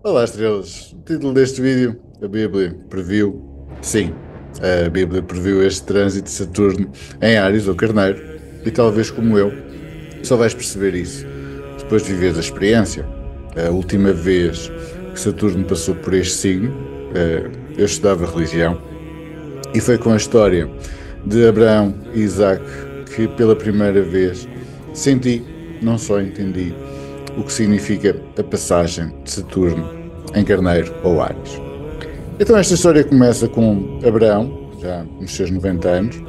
Olá, estrelas. O título deste vídeo, a Bíblia previu, sim, a Bíblia previu este trânsito de Saturno em Áries ou Carneiro, e talvez como eu, só vais perceber isso depois de viveres a experiência. A última vez que Saturno passou por este signo, eu estudava religião, e foi com a história de Abraão e Isaac que pela primeira vez senti, não só entendi, o que significa a passagem de Saturno em Carneiro ou Áries. Então esta história começa com Abraão, já nos seus 90 anos,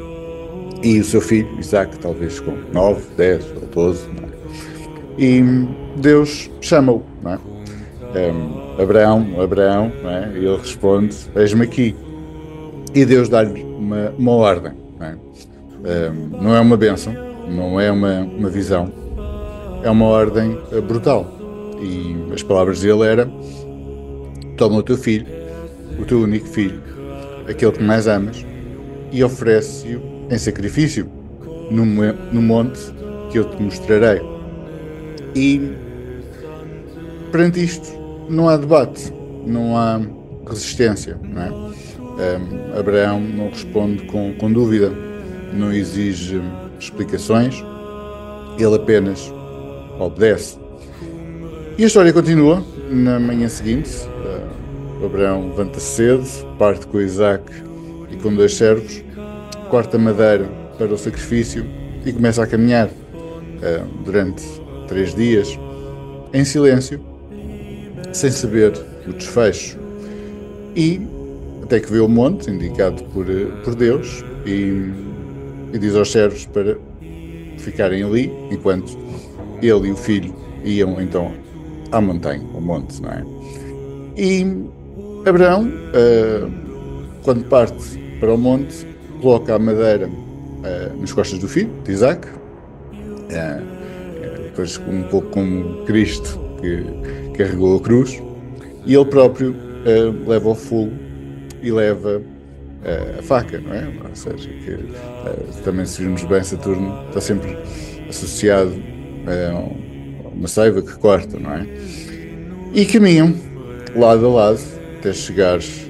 e o seu filho, Isaac, talvez com 9, 10 ou 12, não é? E Deus chama-o, não é? Abraão, Abraão, não é? E ele responde, eis-me aqui. E Deus dá-lhe uma ordem, não é? Não é uma bênção, não é uma visão, é uma ordem brutal. E as palavras dele eram: toma o teu filho, o teu único filho, aquele que mais amas, e oferece-o em sacrifício no monte que eu te mostrarei. E perante isto não há debate, não há resistência, não é? Abraão não responde com dúvida, não exige explicações, ele apenas obedece. E a história continua. Na manhã seguinte, Abraão levanta-se cedo, parte com Isaac e com 2 servos, corta madeira para o sacrifício e começa a caminhar durante 3 dias, em silêncio, sem saber o desfecho. E até que vê o monte, indicado por Deus, e diz aos servos para ficarem ali, enquanto ele e o filho iam então à montanha, ao monte, não é? E Abraão, quando parte para o monte, coloca a madeira nas costas do filho, de Isaac, depois um pouco como Cristo, que carregou a cruz, e ele próprio leva o fogo e leva a faca, não é? Ou seja, que também, se virmos bem, Saturno está sempre associado a uma seiva que corta, não é? E caminham lado a lado até chegares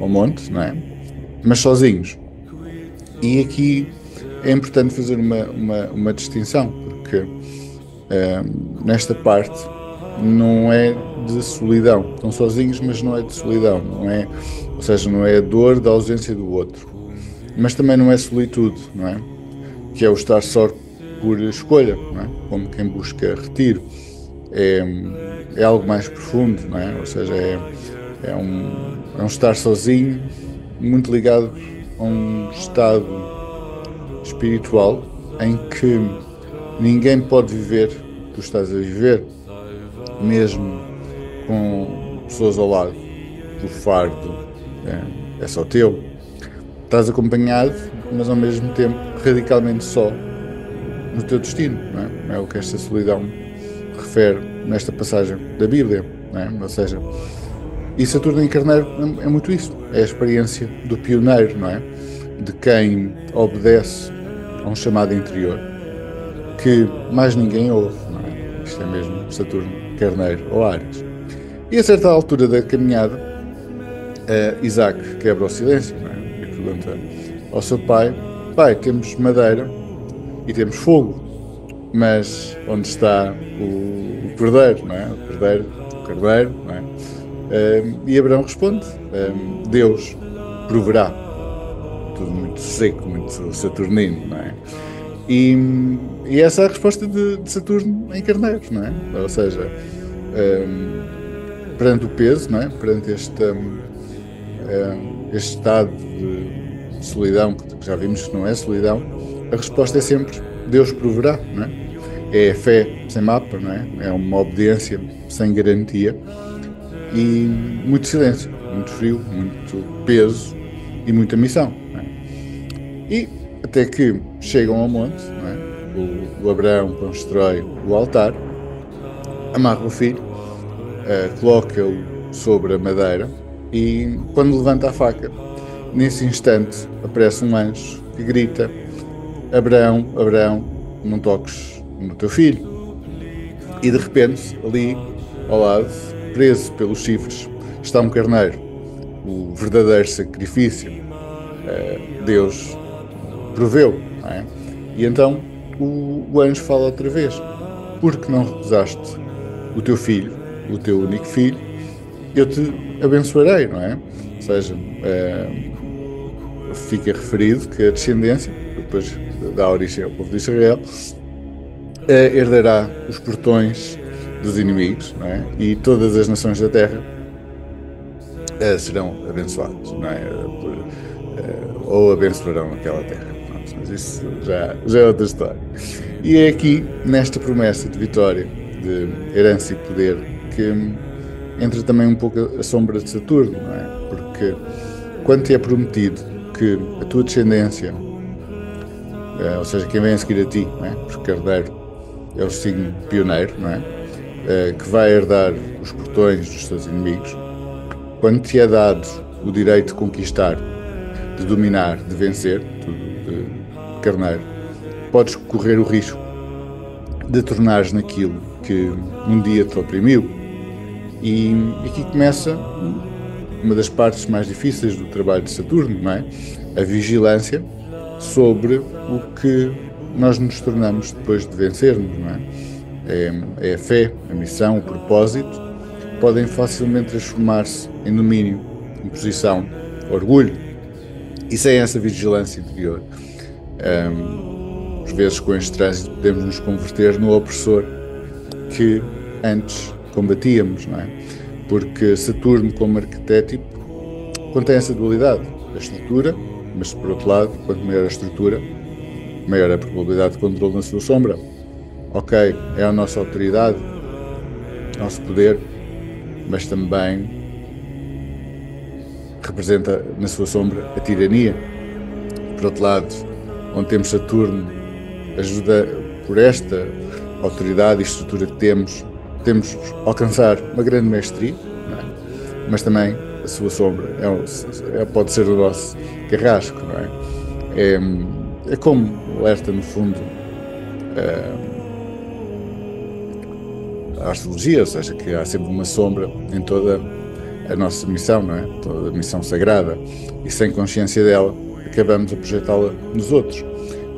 ao monte, não é? Mas sozinhos. E aqui é importante fazer uma distinção, porque nesta parte não é de solidão. Estão sozinhos, mas não é de solidão, não é? Ou seja, não é a dor da ausência do outro. Mas também não é solitude, não é? Que é o estar só por escolha, não é? Como quem busca retiro. É algo mais profundo, não é? Ou seja, é um estar sozinho, muito ligado a um estado espiritual em que ninguém pode viver o que tu estás a viver, mesmo com pessoas ao lado. O fardo é só teu. Estás acompanhado, mas ao mesmo tempo radicalmente só no teu destino, não é? É o que esta solidão refere nesta passagem da Bíblia, não é? Ou seja, e Saturno em Carneiro é muito isso, é a experiência do pioneiro, não é? De quem obedece a um chamado interior que mais ninguém ouve, não é? Isto é mesmo Saturno, Carneiro ou Áries. E a certa altura da caminhada, Isaac quebra o silêncio, não é? E pergunta ao seu pai: pai, temos madeira e temos fogo, mas onde está o cordeiro, não é? O carneiro, não é? E Abraão responde: Deus proverá. Tudo muito seco, muito saturnino, não é? E essa é a resposta de Saturno em Carneiros, não é? Ou seja, perante o peso, não é? Perante este estado de solidão, que já vimos que não é solidão, a resposta é sempre: Deus proverá, não é? É a fé sem mapa, não é? É uma obediência sem garantia e muito silêncio, muito frio, muito peso e muita missão, não é? E até que chegam ao monte, não é? O Abraão constrói o altar, amarra o filho, coloca-o sobre a madeira e, quando levanta a faca, nesse instante aparece um anjo que grita: Abraão, Abraão, não toques no teu filho. E de repente, ali ao lado, preso pelos chifres, está um carneiro, o verdadeiro sacrifício. Deus proveu, não é? E então o anjo fala outra vez: porque não recusaste o teu filho, o teu único filho, eu te abençoarei, não é? Ou seja, fica referido que a descendência, depois dá origem ao povo de Israel, herdará os portões dos inimigos, não é? E todas as nações da terra serão abençoadas, não é? Ou abençoarão aquela terra. Pronto, mas isso já é outra história. E é aqui, nesta promessa de vitória, de herança e poder, que entra também um pouco a sombra de Saturno, não é? Porque quando te é prometido que a tua descendência, ou seja, quem vem a seguir a ti, não é? Porque Carneiro é o signo pioneiro, não é? Que vai herdar os portões dos seus inimigos, quando te é dado o direito de conquistar, de dominar, de vencer, de Carneiro, podes correr o risco de tornares naquilo que um dia te oprimiu. E aqui começa uma das partes mais difíceis do trabalho de Saturno, não é? A vigilância sobre o que nós nos tornamos depois de vencermos, não é? É a fé, a missão, o propósito, podem facilmente transformar-se em domínio, imposição, orgulho, e sem essa vigilância interior, às vezes com este trânsito podemos nos converter no opressor que antes combatíamos, não é? Porque Saturno, como arquetétipo, contém essa dualidade, a estrutura, mas por outro lado, quanto maior a estrutura, maior a probabilidade de controle na sua sombra. Ok, é a nossa autoridade, nosso poder, mas também representa na sua sombra a tirania. Por outro lado, onde temos Saturno, ajuda por esta autoridade e estrutura que temos alcançar uma grande mestria, não é? Mas também a sua sombra pode ser o nosso carrasco, não é? É como alerta no fundo a astrologia, ou seja, que há sempre uma sombra em toda a nossa missão, não é? Toda a missão sagrada, e sem consciência dela acabamos a projetá-la nos outros.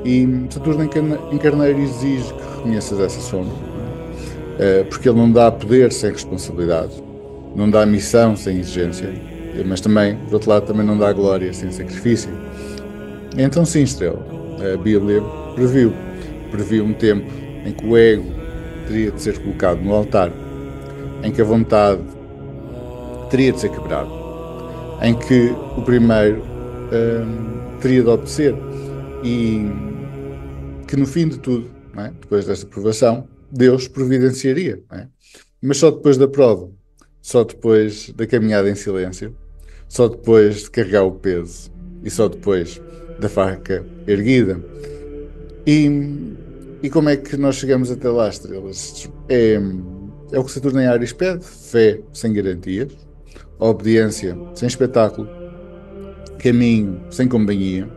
E Saturno em Carneiro exige que reconheças essa sombra, porque ele não dá poder sem responsabilidade, não dá missão sem exigência, mas também, por outro lado, também não dá glória sem sacrifício. Então sim, Estrela, a Bíblia previu um tempo em que o ego teria de ser colocado no altar, em que a vontade teria de ser quebrada, em que o primeiro teria de obedecer, e que no fim de tudo, não é? Depois desta provação, Deus providenciaria, não é? Mas só depois da prova, só depois da caminhada em silêncio, só depois de carregar o peso e só depois da faca erguida. E como é que nós chegamos até lá, Estrelas? É o que Saturno em Áries pede: fé sem garantias, obediência sem espetáculo, caminho sem companhia,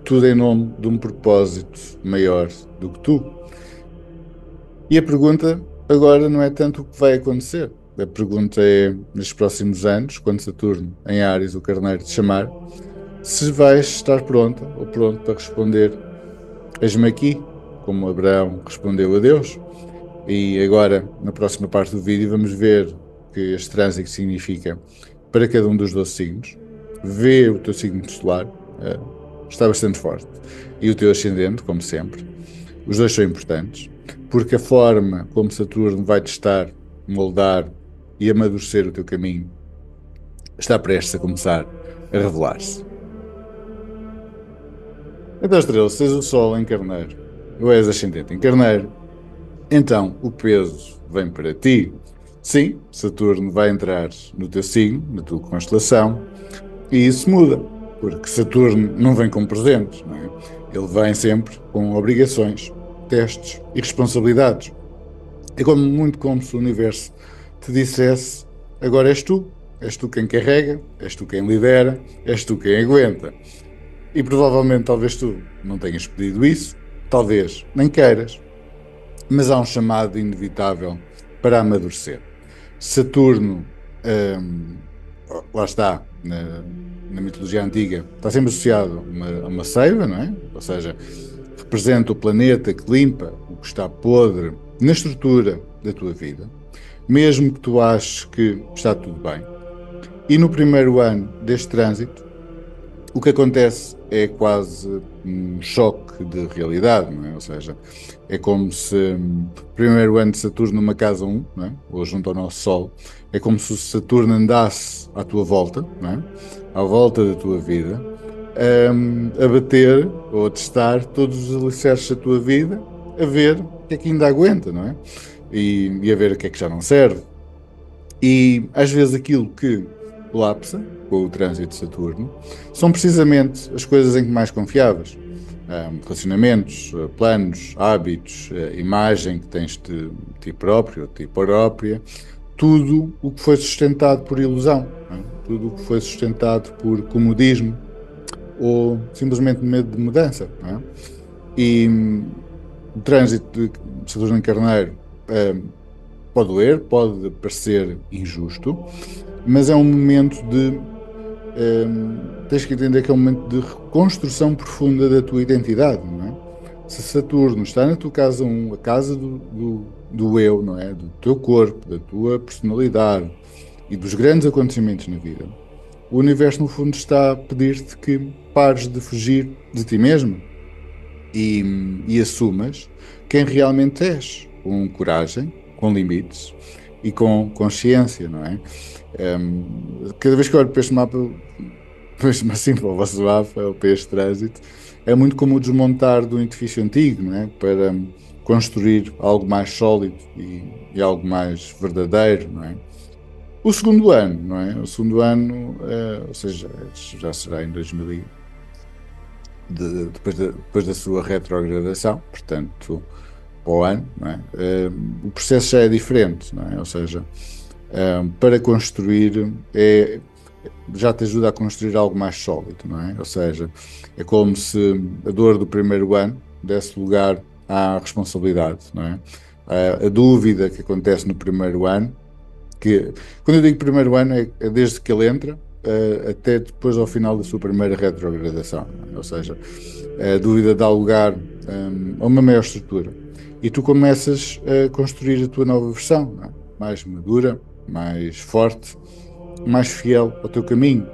tudo em nome de um propósito maior do que tu. E a pergunta agora não é tanto o que vai acontecer. A pergunta é, nos próximos anos, quando Saturno em Áries, o Carneiro, te chamar, se vais estar pronta ou pronto para responder: eis-me aqui, como Abraão respondeu a Deus. E agora, na próxima parte do vídeo, vamos ver o que este trânsito significa para cada um dos 12 signos. Vê o teu signo solar, está bastante forte, e o teu ascendente, como sempre. Os dois são importantes, porque a forma como Saturno vai testar, moldar e amadurecer o teu caminho está prestes a começar a revelar-se. Então, Estrela, se és o Sol em Carneiro, ou és ascendente em Carneiro, então o peso vem para ti. Sim, Saturno vai entrar no teu signo, na tua constelação, e isso muda, porque Saturno não vem com presentes, não é? Ele vem sempre com obrigações, testes e responsabilidades. É muito como se o universo te dissesse: agora és tu quem carrega, és tu quem lidera, és tu quem aguenta. E provavelmente talvez tu não tenhas pedido isso, talvez nem queiras, mas há um chamado inevitável para amadurecer. Saturno, hum, lá está, na mitologia antiga, está sempre associado a uma seiva, não é? Ou seja, representa o planeta que limpa o que está podre na estrutura da tua vida, mesmo que tu aches que está tudo bem. E no primeiro ano deste trânsito, o que acontece é quase um choque de realidade, não é? Ou seja, é como se o primeiro ano de Saturno numa casa 1, não é? Ou junto ao nosso Sol, é como se o Saturno andasse à tua volta, não é? À volta da tua vida, a bater ou a testar todos os alicerces da tua vida, a ver o que é que ainda aguenta, não é? E a ver o que é que já não serve. E às vezes aquilo que colapsa com o trânsito de Saturno são precisamente as coisas em que mais confiavas. Relacionamentos, planos, hábitos, imagem que tens de ti próprio, de ti própria, tudo o que foi sustentado por ilusão, não é? Tudo o que foi sustentado por comodismo ou simplesmente medo de mudança. Não é? E o trânsito de Saturno em Carneiro pode doer, pode parecer injusto, mas é um momento de. Tens que entender que é um momento de reconstrução profunda da tua identidade, não é? Se Saturno está na tua casa 1, a casa do eu, não é? Do teu corpo, da tua personalidade e dos grandes acontecimentos na vida, o universo, no fundo, está a pedir-te que pares de fugir de ti mesmo e assumas quem realmente és, com coragem, com limites e com consciência, não é? Cada vez que eu olho para este mapa, assim, para o vosso mapa, ou para este trânsito, é muito como o desmontar do edifício antigo, não é? Para construir algo mais sólido e algo mais verdadeiro, não é? O segundo ano, não é? O segundo ano, ou seja, já será em 2000, depois da sua retrogradação, portanto, para o ano, não é? O processo já é diferente, não é? Ou seja, para construir já te ajuda a construir algo mais sólido, não é? Ou seja, é como se a dor do primeiro ano desse lugar à responsabilidade, não é? A dúvida que acontece no primeiro ano, que quando eu digo primeiro ano é desde que ele entra até depois ao final da sua primeira retrogradação, não é? Ou seja, a dúvida dá lugar a uma maior estrutura e tu começas a construir a tua nova versão, não é? Mais madura, mais forte, mais fiel ao teu caminho.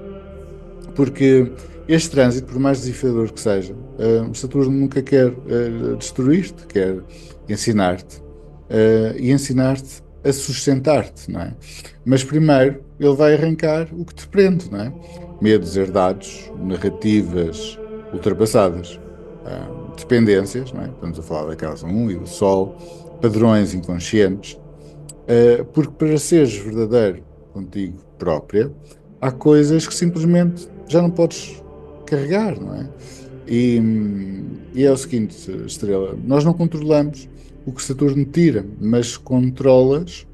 Porque este trânsito, por mais desafiador que seja, Saturno nunca quer destruir-te, quer ensinar-te e ensinar-te a sustentar-te, não é? Mas primeiro ele vai arrancar o que te prende, não é? Medos herdados, narrativas ultrapassadas, dependências, não é? Estamos a falar da casa 1 e do Sol, padrões inconscientes, porque para seres verdadeiro contigo própria, há coisas que simplesmente já não podes carregar, não é? E é o seguinte, Estrela, nós não controlamos o que Saturno tira, mas controlas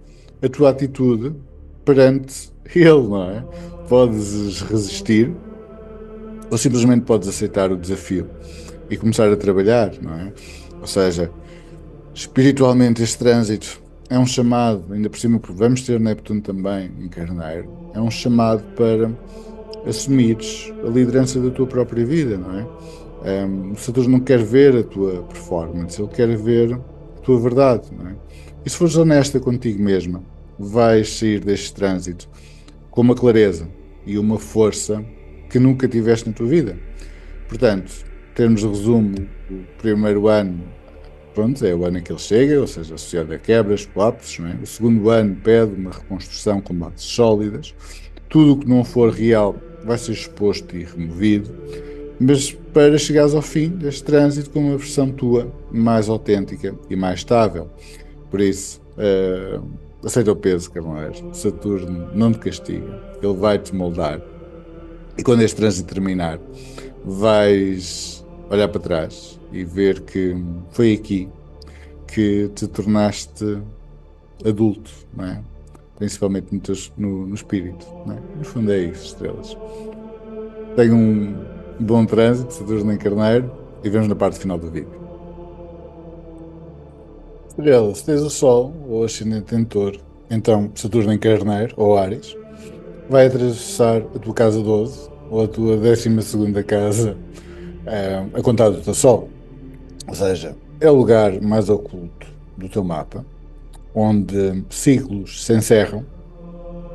a tua atitude perante ele, não é? Podes resistir ou simplesmente podes aceitar o desafio e começar a trabalhar, não é? Ou seja, espiritualmente este trânsito é um chamado, ainda por cima, porque vamos ter Neptuno também em Carneiro, é um chamado para assumires a liderança da tua própria vida, não é? O Saturno não quer ver a tua performance, ele quer ver a tua verdade, não é? E se fores honesta contigo mesma, vais sair deste trânsito com uma clareza e uma força que nunca tiveste na tua vida. Portanto, em termos de resumo, o primeiro ano, pronto, é o ano em que ele chega, ou seja, associado a quebras, colapsos, não é? O segundo ano pede uma reconstrução com bases sólidas. Tudo o que não for real vai ser exposto e removido, mas para chegares ao fim deste trânsito com uma versão tua mais autêntica e mais estável. Por isso, aceita o peso, Carneiro. Saturno não te castiga, ele vai-te moldar. E quando este trânsito terminar, vais olhar para trás e ver que foi aqui que te tornaste adulto, não é? Principalmente no espírito, não é? No fundo é isso, estrelas. Tenha um bom trânsito, Saturno em Carneiro, e vemos na parte final do vídeo. Estrela, se tens o Sol ou ascendente em Touro, Então, Saturno em Carneiro, ou Áries, vai atravessar a tua casa 12, ou a tua 12ª casa, a contar do teu Sol. Ou seja, é o lugar mais oculto do teu mapa, onde ciclos se encerram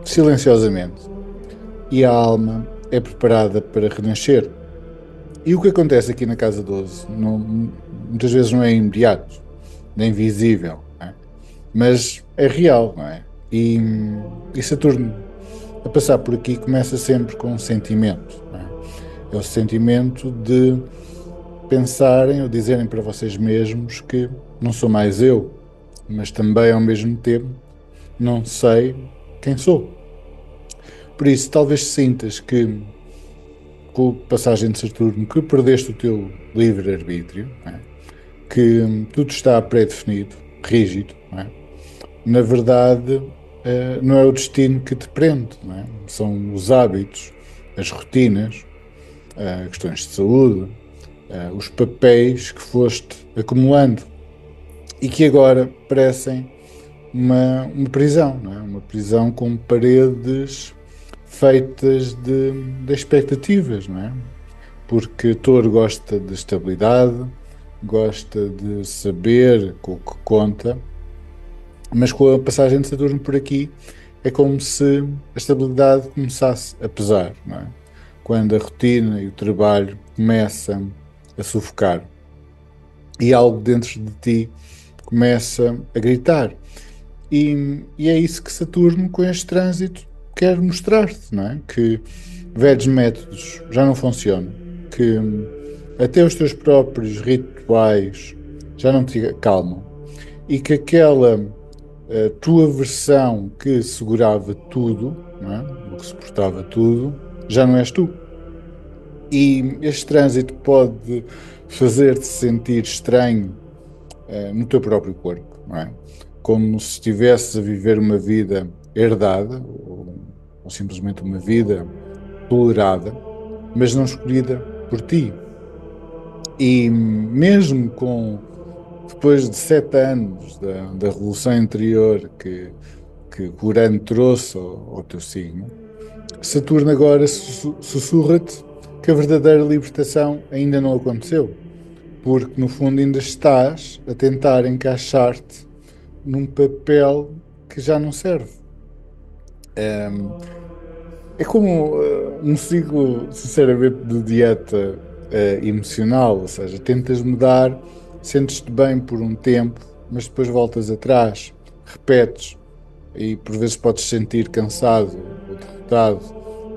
silenciosamente e a alma é preparada para renascer. E o que acontece aqui na casa 12 muitas vezes não é imediato, nem visível, não é? Mas é real, não é? E Saturno a passar por aqui começa sempre com um sentimento, não é? É o sentimento de pensarem ou dizerem para vocês mesmos que não sou mais eu, mas também ao mesmo tempo não sei quem sou. Por isso, talvez sintas que com a passagem de Saturno que perdeste o teu livre-arbítrio, não é? Que tudo está pré-definido, rígido, não é? Na verdade, não é o destino que te prende, não é? São os hábitos, as rotinas, questões de saúde, os papéis que foste acumulando e que agora parecem uma prisão, não é? Uma prisão com paredes feitas de expectativas, não é? Porque Touro gosta de estabilidade, gosta de saber com o que conta, mas com a passagem de Saturno por aqui é como se a estabilidade começasse a pesar, não é? Quando a rotina e o trabalho começam a sufocar e algo dentro de ti começa a gritar. E é isso que Saturno, com este trânsito, quer mostrar-te, não é? Que velhos métodos já não funcionam, que até os teus próprios rituais já não te acalmam e que aquela tua versão que segurava tudo, não é? O que suportava tudo, já não és tu. E este trânsito pode fazer-te sentir estranho no teu próprio corpo, não é? Como se estivesses a viver uma vida herdada ou simplesmente uma vida tolerada, mas não escolhida por ti. E mesmo depois de 7 anos da revolução interior que o Urano trouxe ao teu signo, Saturno agora sussurra-te que a verdadeira libertação ainda não aconteceu, porque no fundo ainda estás a tentar encaixar-te num papel que já não serve. É como um ciclo, sinceramente, de dieta emocional, ou seja, tentas mudar, sentes-te bem por um tempo, mas depois voltas atrás, repetes, e por vezes podes sentir cansado ou derrotado,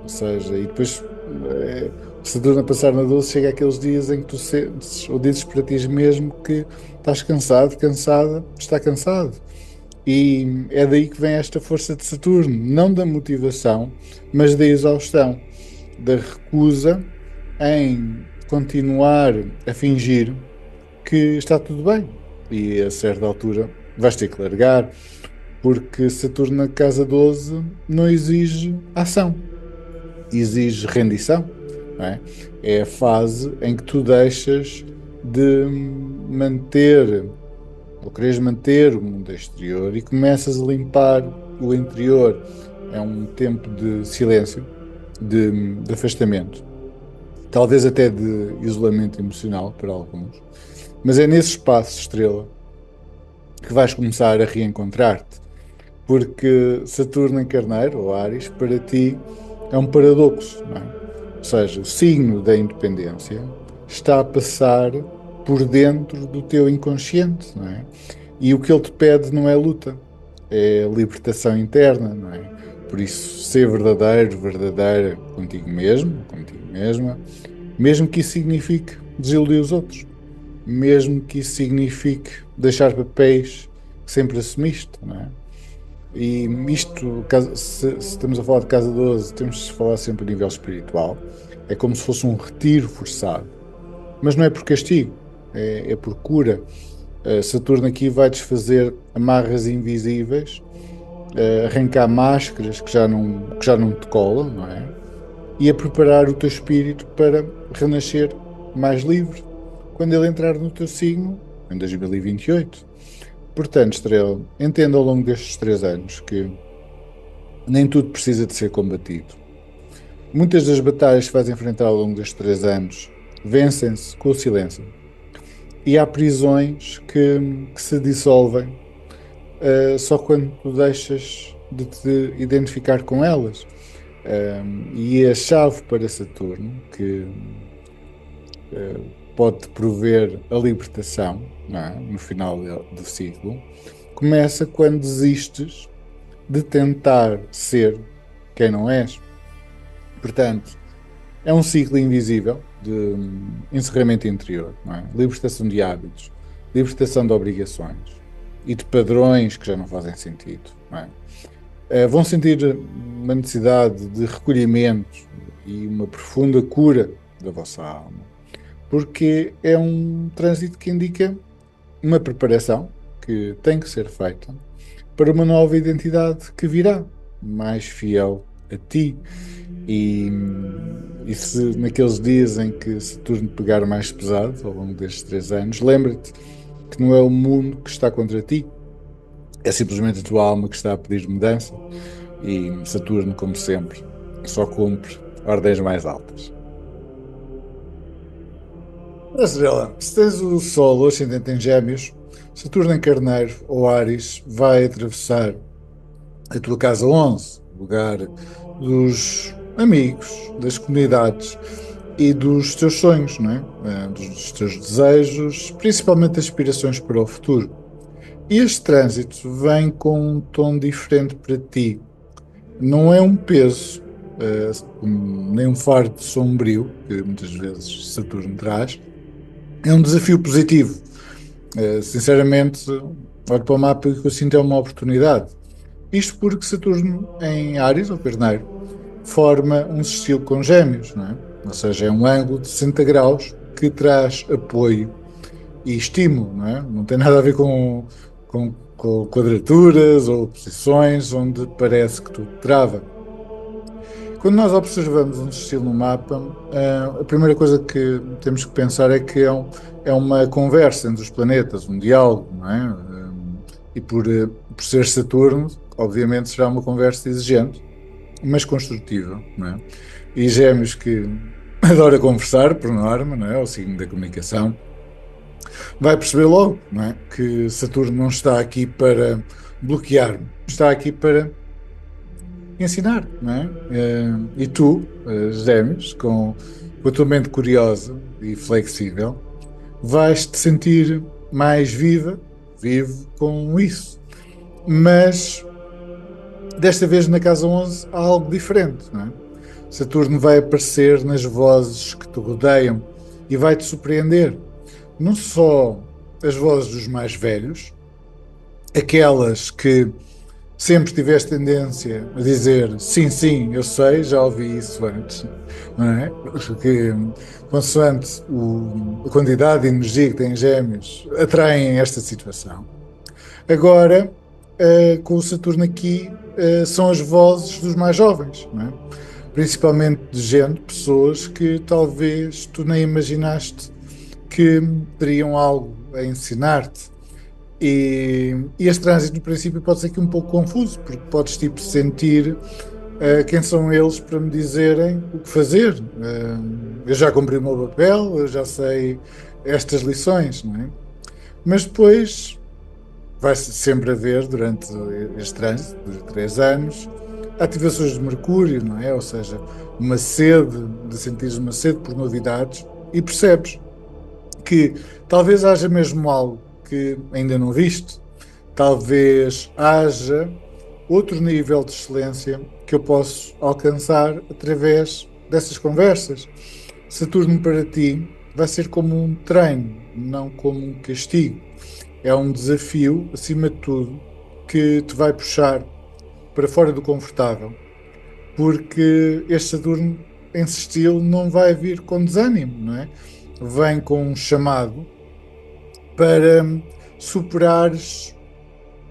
ou seja, e depois o Saturno a passar na 12 chega àqueles dias em que tu sentes ou dizes para ti mesmo que estás cansado, cansada, está cansado. E é daí que vem esta força de Saturno, não da motivação, mas da exaustão, da recusa em continuar a fingir que está tudo bem. E a certa altura vais ter que largar, porque Saturno na casa 12 não exige ação, exige rendição. Não é? É a fase em que tu deixas de manter ou queres manter o mundo exterior e começas a limpar o interior. É um tempo de silêncio, de afastamento, talvez até de isolamento emocional para alguns, mas é nesse espaço, estrela, que vais começar a reencontrar-te, porque Saturno em Carneiro, ou Áries, para ti é um paradoxo, não é? Ou seja, o signo da independência está a passar por dentro do teu inconsciente, não é? E o que ele te pede não é luta, é libertação interna, não é? Por isso, ser verdadeiro, verdadeira contigo mesmo, contigo mesma, mesmo que isso signifique desiludir os outros, mesmo que isso signifique deixar papéis que sempre assumiste, não é? E isto, se estamos a falar de casa 12, temos de falar sempre a nível espiritual. É como se fosse um retiro forçado. Mas não é por castigo, é por cura. Saturno aqui vai desfazer amarras invisíveis, arrancar máscaras que já não te colam, não é? E a preparar o teu espírito para renascer mais livre quando ele entrar no teu signo em 2028. Portanto, Estrela, entenda ao longo destes 3 anos que nem tudo precisa de ser combatido. Muitas das batalhas que vais enfrentar ao longo destes 3 anos vencem-se com o silêncio. E há prisões que se dissolvem só quando tu deixas de te identificar com elas. E a chave para Saturno, que pode prover a libertação, não é? No final do ciclo, começa quando desistes de tentar ser quem não és. Portanto, é um ciclo invisível de encerramento interior, não é? Libertação de hábitos, libertação de obrigações e de padrões que já não fazem sentido, não é? Vão sentir uma necessidade de recolhimento e uma profunda cura da vossa alma, porque é um trânsito que indica uma preparação que tem que ser feita para uma nova identidade que virá, mais fiel a ti. E se naqueles dias em que Saturno pegar mais pesado ao longo destes 3 anos, lembra-te que não é o mundo que está contra ti, é simplesmente a tua alma que está a pedir mudança, e Saturno, como sempre, só cumpre ordens mais altas. Estrela, se tens o Sol ascendente em Gêmeos, Saturno em Carneiro ou Áries vai atravessar a tua casa 11, lugar dos amigos, das comunidades e dos teus sonhos, não é? Dos teus desejos, principalmente aspirações para o futuro. E este trânsito vem com um tom diferente para ti. Não é um peso, nem um fardo sombrio, que muitas vezes Saturno traz. É um desafio positivo. Sinceramente, olho para o mapa e o que eu sinto é uma oportunidade. Isto porque Saturno em Áries, ou Carneiro, forma um sextil com Gêmeos, não é? Ou seja, é um ângulo de 60 graus que traz apoio e estímulo, não é? Não tem nada a ver com quadraturas ou posições onde parece que tudo trava. Quando nós observamos um sextil no mapa, a primeira coisa que temos que pensar é que é uma conversa entre os planetas, um diálogo, não é? E por ser Saturno, obviamente será uma conversa exigente, mas construtiva, não é? E Gêmeos, que adora conversar, por norma, não é? O signo da comunicação, vai perceber logo, não é? Que Saturno não está aqui para bloquear-me, está aqui para ensinar, não é? E tu, Gêmeos, com a tua mente curiosa e flexível, vais te sentir mais vivo com isso. Mas desta vez na casa 11 há algo diferente, não é? Saturno vai aparecer nas vozes que te rodeiam e vai te surpreender. Não só as vozes dos mais velhos, aquelas que sempre tiveste tendência a dizer sim, sim, eu sei, já ouvi isso antes, não é? Porque consoante a quantidade de energia que tem Gêmeos, atraem esta situação. Agora, com o Saturno aqui, são as vozes dos mais jovens, não é? Principalmente de gente, pessoas que talvez tu nem imaginaste que teriam algo a ensinar-te. E este trânsito, no princípio, pode ser aqui um pouco confuso, porque podes tipo sentir quem são eles para me dizerem o que fazer. Eu já cumpri o meu papel, eu já sei estas lições, não é? Mas depois vai sempre haver, durante este trânsito de 3 anos, ativações de Mercúrio, não é? Ou seja, uma sede, de sentires uma sede por novidades, e percebes que talvez haja mesmo algo que ainda não viste, talvez haja outro nível de excelência que eu posso alcançar através dessas conversas. Saturno para ti vai ser como um treino, não como um castigo. É um desafio, acima de tudo, que te vai puxar para fora do confortável, porque este Saturno em sextil não vai vir com desânimo, não é? Vem com um chamado para superares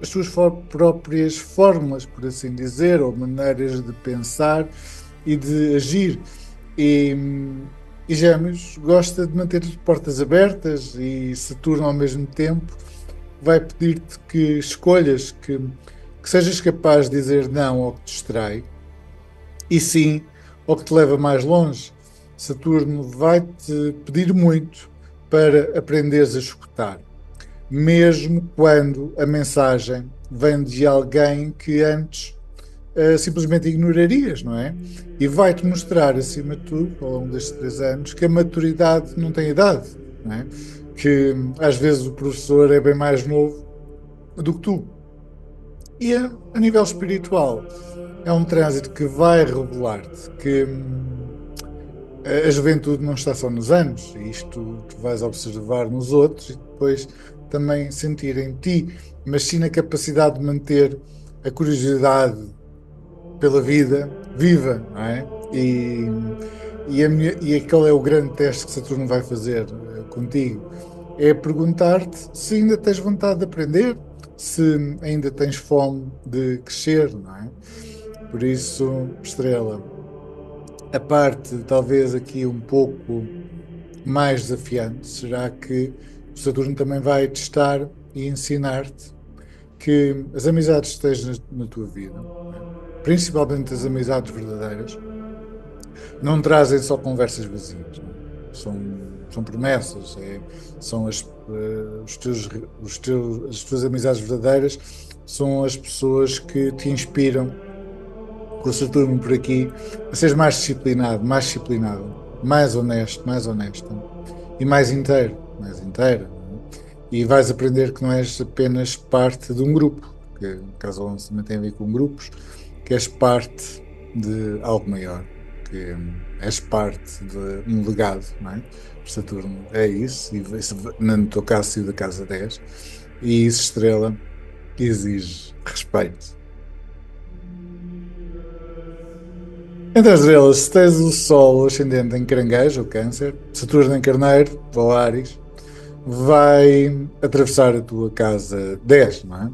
as tuas próprias fórmulas, por assim dizer, ou maneiras de pensar e de agir. E Gêmeos gosta de manter as portas abertas, e Saturno ao mesmo tempo vai pedir-te que escolhas, que sejas capaz de dizer não ao que te distrai e sim ao que te leva mais longe. Saturno vai-te pedir muito para aprenderes a escutar, mesmo quando a mensagem vem de alguém que antes simplesmente ignorarias, não é? E vai-te mostrar, acima de tudo, ao longo destes 3 anos, que a maturidade não tem idade, não é? Que às vezes o professor é bem mais novo do que tu. E a nível espiritual, é um trânsito que vai revelar-te que a juventude não está só nos anos, e isto tu vais observar nos outros e depois também sentir em ti, mas sim na capacidade de manter a curiosidade pela vida viva, não é? E aquele é o grande teste que Saturno vai fazer contigo. É perguntar-te se ainda tens vontade de aprender, se ainda tens fome de crescer, não é? Por isso, Estrela, a parte talvez aqui um pouco mais desafiante será que o Saturno também vai testar e ensinar-te que as amizades que tens na tua vida, não é? Principalmente as amizades verdadeiras, não trazem só conversas vazias, não é? São promessas, são as tuas amizades verdadeiras, são as pessoas que te inspiram, com o Saturno por aqui, a seres mais disciplinado, mais honesto, mais honesta e mais inteiro, mais inteira. Não é? E vais aprender que não és apenas parte de um grupo, que no caso 11 também tem a ver com grupos, que és parte de algo maior, que és parte de um legado, não é? Saturno é isso, e no teu caso saiu da casa 10, e isso, Estrela, exige respeito. Entre as estrelas, se tens o Sol ascendente em Caranguejo, ou Câncer, Saturno em Carneiro, ou Áries, vai atravessar a tua casa 10, não é?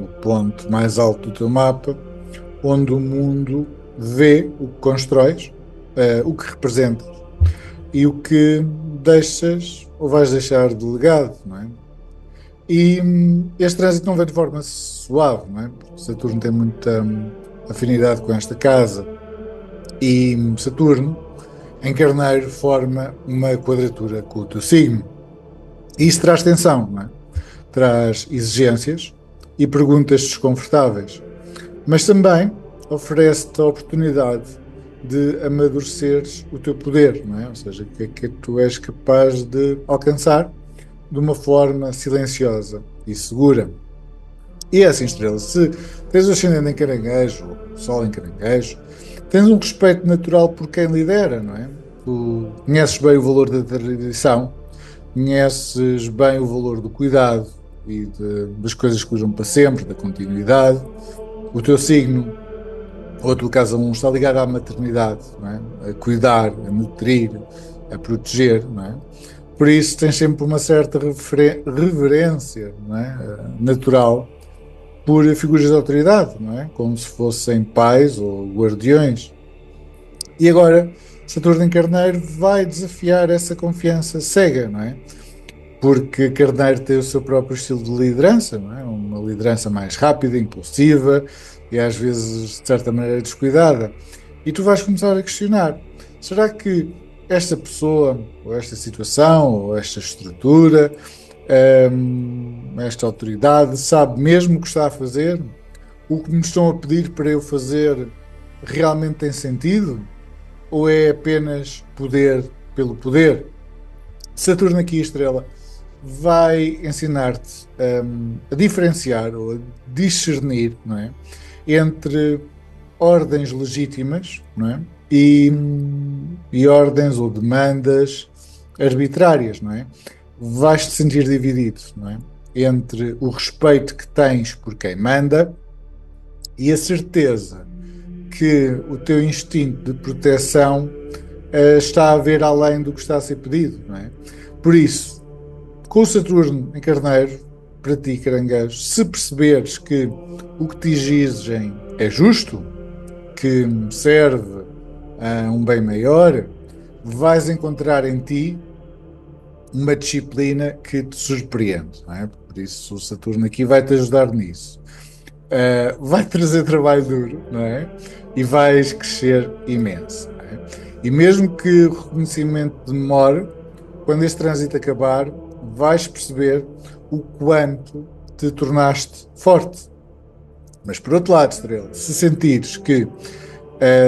O ponto mais alto do teu mapa, onde o mundo vê o que constróis, o que representas e o que deixas ou vais deixar de legado, não é? E este trânsito não vem de forma suave, não é? Porque Saturno tem muita afinidade com esta casa e Saturno em Carneiro forma uma quadratura com o teu signo. E isso traz tensão, não é? Traz exigências e perguntas desconfortáveis, mas também oferece-te a oportunidade de amadureceres o teu poder, não é? Ou seja, o que é que tu és capaz de alcançar de uma forma silenciosa e segura. E é assim, Estrela, se tens o ascendente em Caranguejo, ou o Sol em Caranguejo, tens um respeito natural por quem lidera, não é? Tu conheces bem o valor da tradição, conheces bem o valor do cuidado e das coisas que duram para sempre, da continuidade. O teu signo, ou a tua casa 1, está ligado à maternidade, não é? A cuidar, a nutrir, a proteger, não é? Por isso tens sempre uma certa reverência, não é? Natural por figuras de autoridade, não é? Como se fossem pais ou guardiões. E agora Saturno em Carneiro vai desafiar essa confiança cega, não é? Porque Carneiro tem o seu próprio estilo de liderança, não é? Uma liderança mais rápida, impulsiva e às vezes de certa maneira descuidada. E tu vais começar a questionar: será que esta pessoa, ou esta situação, ou esta estrutura, esta autoridade, sabe mesmo o que está a fazer? O que me estão a pedir para eu fazer realmente tem sentido? Ou é apenas poder pelo poder? Saturno aqui, Estrela, vai ensinar-te a diferenciar ou a discernir, não é? Entre ordens legítimas, não é? E ordens ou demandas arbitrárias, não é? Vais-te sentir dividido, não é? Entre o respeito que tens por quem manda e a certeza que o teu instinto de proteção está a ver além do que está a ser pedido, não é? Por isso, com o Saturno em Carneiro, para ti, Caranguejo, se perceberes que o que te exigem é justo, que serve a um bem maior, vais encontrar em ti uma disciplina que te surpreende, não é? Por isso o Saturno aqui vai-te ajudar nisso. Vai trazer trabalho duro, não é? E vais crescer imenso, não é? E mesmo que o reconhecimento demore, quando este trânsito acabar, vais perceber o quanto te tornaste forte. Mas por outro lado, Estrela, se sentires que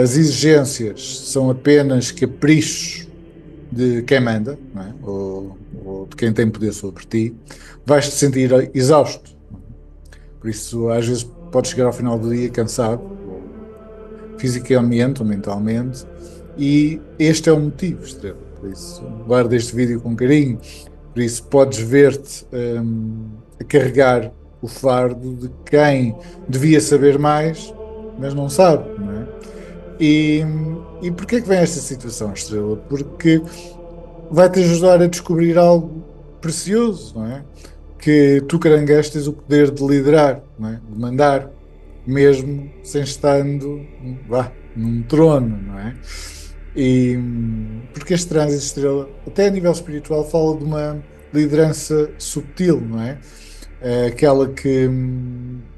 as exigências são apenas caprichos de quem manda, não é? Ou de quem tem poder sobre ti, vais-te sentir exausto. Por isso, às vezes, podes chegar ao final do dia cansado, fisicamente ou mentalmente, e este é o motivo, Estrela. Por isso, guarda este vídeo com carinho. Por isso, podes ver-te a carregar o fardo de quem devia saber mais, mas não sabe, não é? E, e porquê é que vem esta situação, Estrela? Porque vai-te ajudar a descobrir algo precioso, não é? Que tu, caranguejo, tens o poder de liderar, não é? De mandar, mesmo sem estando, vá, num trono, não é? E porque este trânsito, Estrela, até a nível espiritual, fala de uma liderança subtil, não é? É aquela que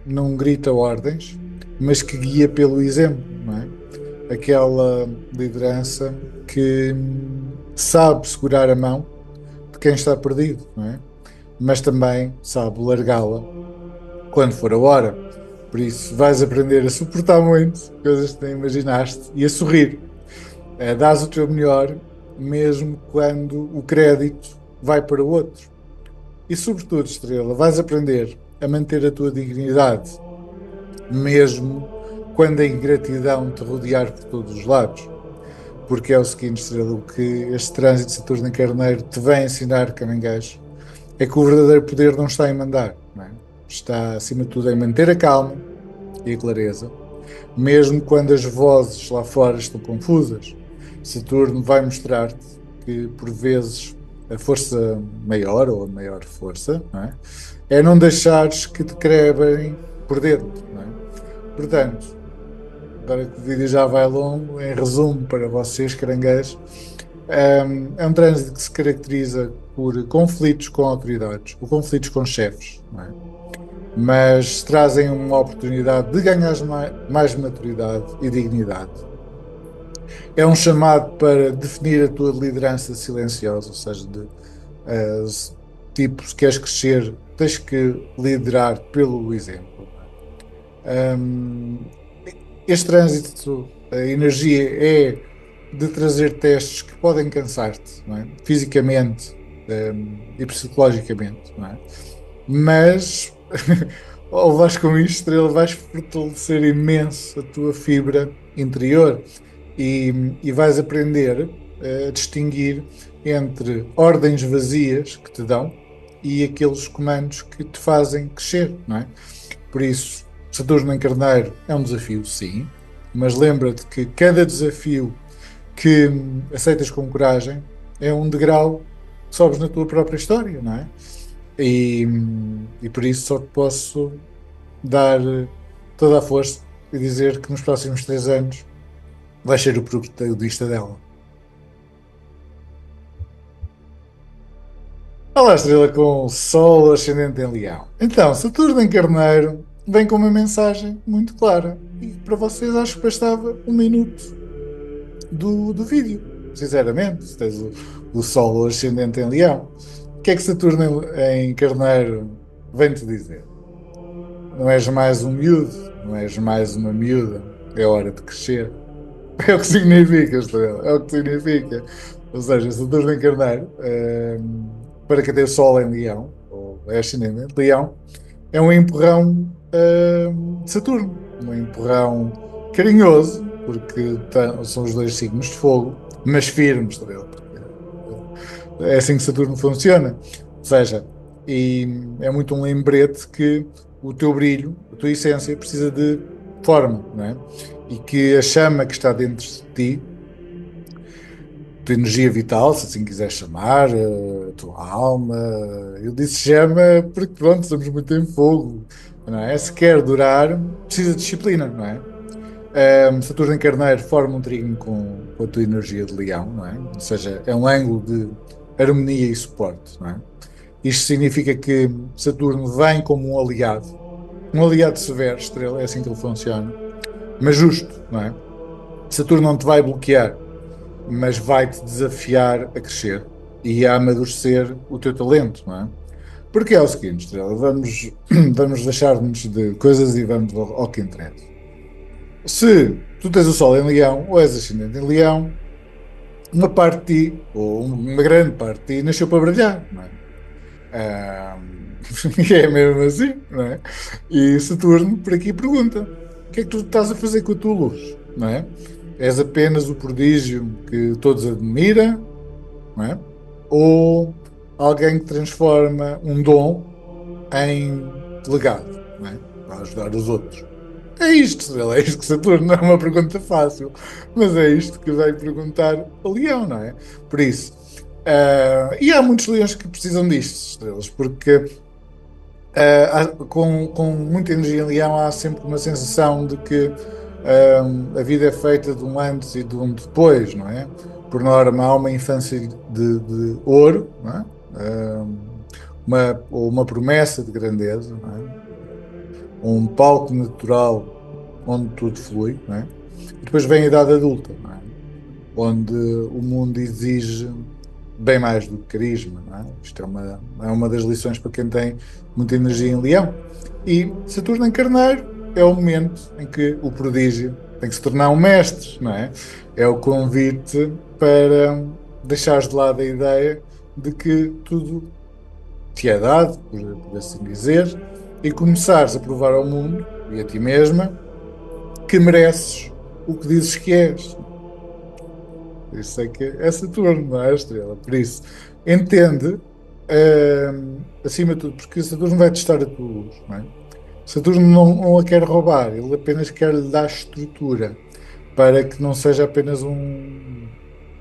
não grita ordens, mas que guia pelo exemplo, não é? Aquela liderança que sabe segurar a mão de quem está perdido, não é? Mas também sabe largá-la quando for a hora. Por isso, vais aprender a suportar muito, coisas que nem imaginaste, e a sorrir. Dás o teu melhor, mesmo quando o crédito vai para o outro. E, sobretudo, Estrela, vais aprender a manter a tua dignidade, mesmo quando a ingratidão te rodear por todos os lados. Porque é o seguinte, Estrela, o que este trânsito de Saturno em Carneiro te vem ensinar, caranguejo, é que o verdadeiro poder não está em mandar, não é? Está, acima de tudo, em manter a calma e a clareza, mesmo quando as vozes lá fora estão confusas. Saturno vai mostrar-te que, por vezes, a força maior, ou a maior força, não não deixares que te crebem por dentro, não é? Portanto, agora que o vídeo já vai longo, em resumo para vocês, caranguejos, é um trânsito que se caracteriza por conflitos com autoridades, ou conflitos com chefes, não é? Mas trazem uma oportunidade de ganhar mais maturidade e dignidade. É um chamado para definir a tua liderança silenciosa, ou seja, tipo, se queres crescer, tens que liderar pelo exemplo. Este trânsito, a energia é de trazer testes que podem cansar-te, não é? Fisicamente e psicologicamente, não é? Mas ao vais com isto, Estrela, vais fortalecer imenso a tua fibra interior e vais aprender a distinguir entre ordens vazias que te dão e aqueles comandos que te fazem crescer, não é? Por isso, Saturno em Carneiro é um desafio, sim, mas lembra-te que cada desafio que aceitas com coragem é um degrau que sobes na tua própria história, não é? E por isso só te posso dar toda a força e dizer que nos próximos 3 anos vais ser o protagonista dela. Olá, Estrela, com o Sol ascendente em Leão. Então, Saturno em Carneiro vem com uma mensagem muito clara. E para vocês acho que bastava 1 minuto do vídeo. Sinceramente, se tens o Sol ascendente em Leão. O que é que Saturno em Carneiro vem-te dizer? Não és mais um miúdo, não és mais uma miúda. É hora de crescer. É o que significa, Estrela. É o que significa. Ou seja, Saturno em Carneiro, para quem tem o Sol em Leão, ou é ascendente Leão, é um empurrão de Saturno. Um empurrão carinhoso, porque são os 2 signos de fogo, mas firmes, Estrela. É assim que Saturno funciona. Ou seja, e é muito um lembrete que o teu brilho, a tua essência, precisa de forma, não é? E que a chama que está dentro de ti, a tua energia vital, se assim quiseres chamar, a tua alma, eu disse chama porque pronto, estamos muito em fogo, não é? Se quer durar, precisa de disciplina, não é? Saturno em Carneiro forma um trígono com a tua energia de Leão, não é? Ou seja, é um ângulo de harmonia e suporte, não é? Isto significa que Saturno vem como um aliado severo, estrela, é assim que ele funciona, mas justo, não é? Saturno não te vai bloquear, mas vai-te desafiar a crescer e a amadurecer o teu talento, não é? Porque é o seguinte, Estrela, vamos deixar-nos de coisas e vamos ao que interessa. Se tu tens o Sol em Leão ou és ascendente em Leão, uma parte de ti, ou uma grande parte de ti, nasceu para brilhar, não é? Ah, e é mesmo assim, não é? E Saturno por aqui pergunta: o que é que tu estás a fazer com a tua luz, não é? És apenas o prodígio que todos admiram, não é? Ou alguém que transforma um dom em legado, não é? Para ajudar os outros. É isto que Saturno não é uma pergunta fácil, mas é isto que vai perguntar a Leão, não é? Por isso, e há muitos leões que precisam disto, estrelas, porque com muita energia em Leão há sempre uma sensação de que a vida é feita de um antes e de um depois, não é? Por norma, há uma infância de ouro, não é? Ou uma promessa de grandeza, não é? Um palco natural onde tudo flui, não é? E depois vem a idade adulta, não é? Onde o mundo exige bem mais do que carisma, não é? Isto é uma das lições para quem tem muita energia em Leão. E Saturno em Carneiro é o momento em que o prodígio tem que se tornar um mestre, não é? É o convite para deixares de lado a ideia de que tudo te é dado, por assim dizer, e começares a provar ao mundo e a ti mesma que mereces o que dizes que és. Isso é que é Saturno, não é a estrela. Por isso, entende, acima de tudo, porque Saturno vai testar a tua luz, não é? Saturno não a quer roubar, ele apenas quer lhe dar estrutura para que não seja apenas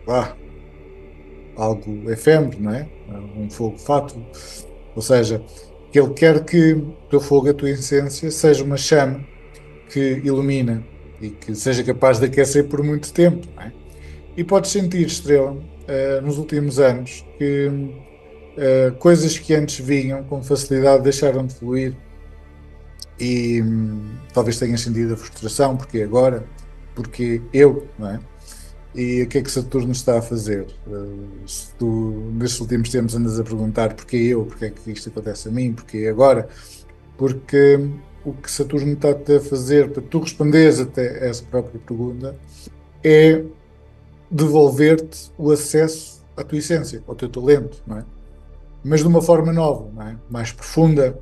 ah, algo efêmero, não é? Um fogo fátuo. Ou seja, que ele quer que o teu fogo, a tua essência, seja uma chama que ilumina e que seja capaz de aquecer por muito tempo, não é? E podes sentir, Estrela, nos últimos anos, que coisas que antes vinham com facilidade deixaram de fluir e talvez tenhas sentido a frustração, porque agora, porque eu, não é? E o que é que Saturno está a fazer? Se tu, nestes últimos tempos, andas a perguntar porque eu, porque é que isto acontece a mim, porque agora, porque o que Saturno está a fazer para tu responderes até essa própria pergunta é devolver-te o acesso à tua essência, ao teu talento, não é? Mas de uma forma nova, não é? Mais profunda,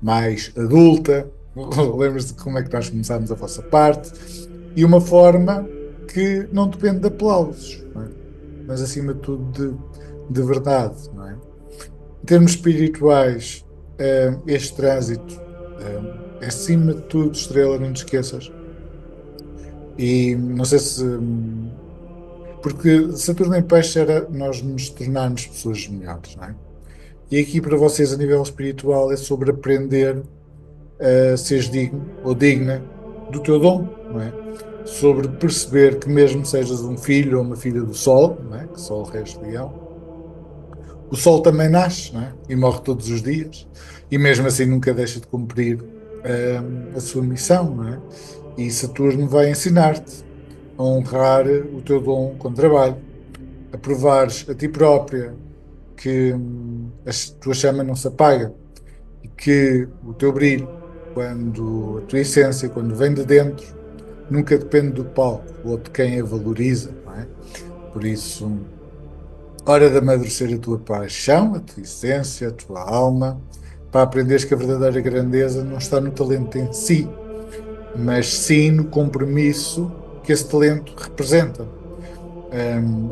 mais adulta. Lembras-te de como é que nós começámos a vossa parte? E uma forma que não depende de aplausos, não é? Mas acima de tudo de verdade, não é? Em termos espirituais, este trânsito, acima de tudo, estrela, não te esqueças. E não sei se porque Saturno em Peixe era nós nos tornarmos pessoas melhores, não é? E aqui para vocês, a nível espiritual, é sobre aprender a seres digno ou digna do teu dom, não é? Sobre perceber que mesmo sejas um filho ou uma filha do Sol, não é? Que Sol rege Leão, o Sol também nasce, não é? E morre todos os dias, e mesmo assim nunca deixa de cumprir a sua missão, não é? E Saturno vai ensinar-te a honrar o teu dom com trabalho, a provares a ti própria que a tua chama não se apaga e que o teu brilho, quando a tua essência, quando vem de dentro, nunca depende do palco ou de quem a valoriza, não é? Por isso, hora de amadurecer a tua paixão, a tua essência, a tua alma, para aprenderes que a verdadeira grandeza não está no talento em si, mas sim no compromisso que esse talento representa.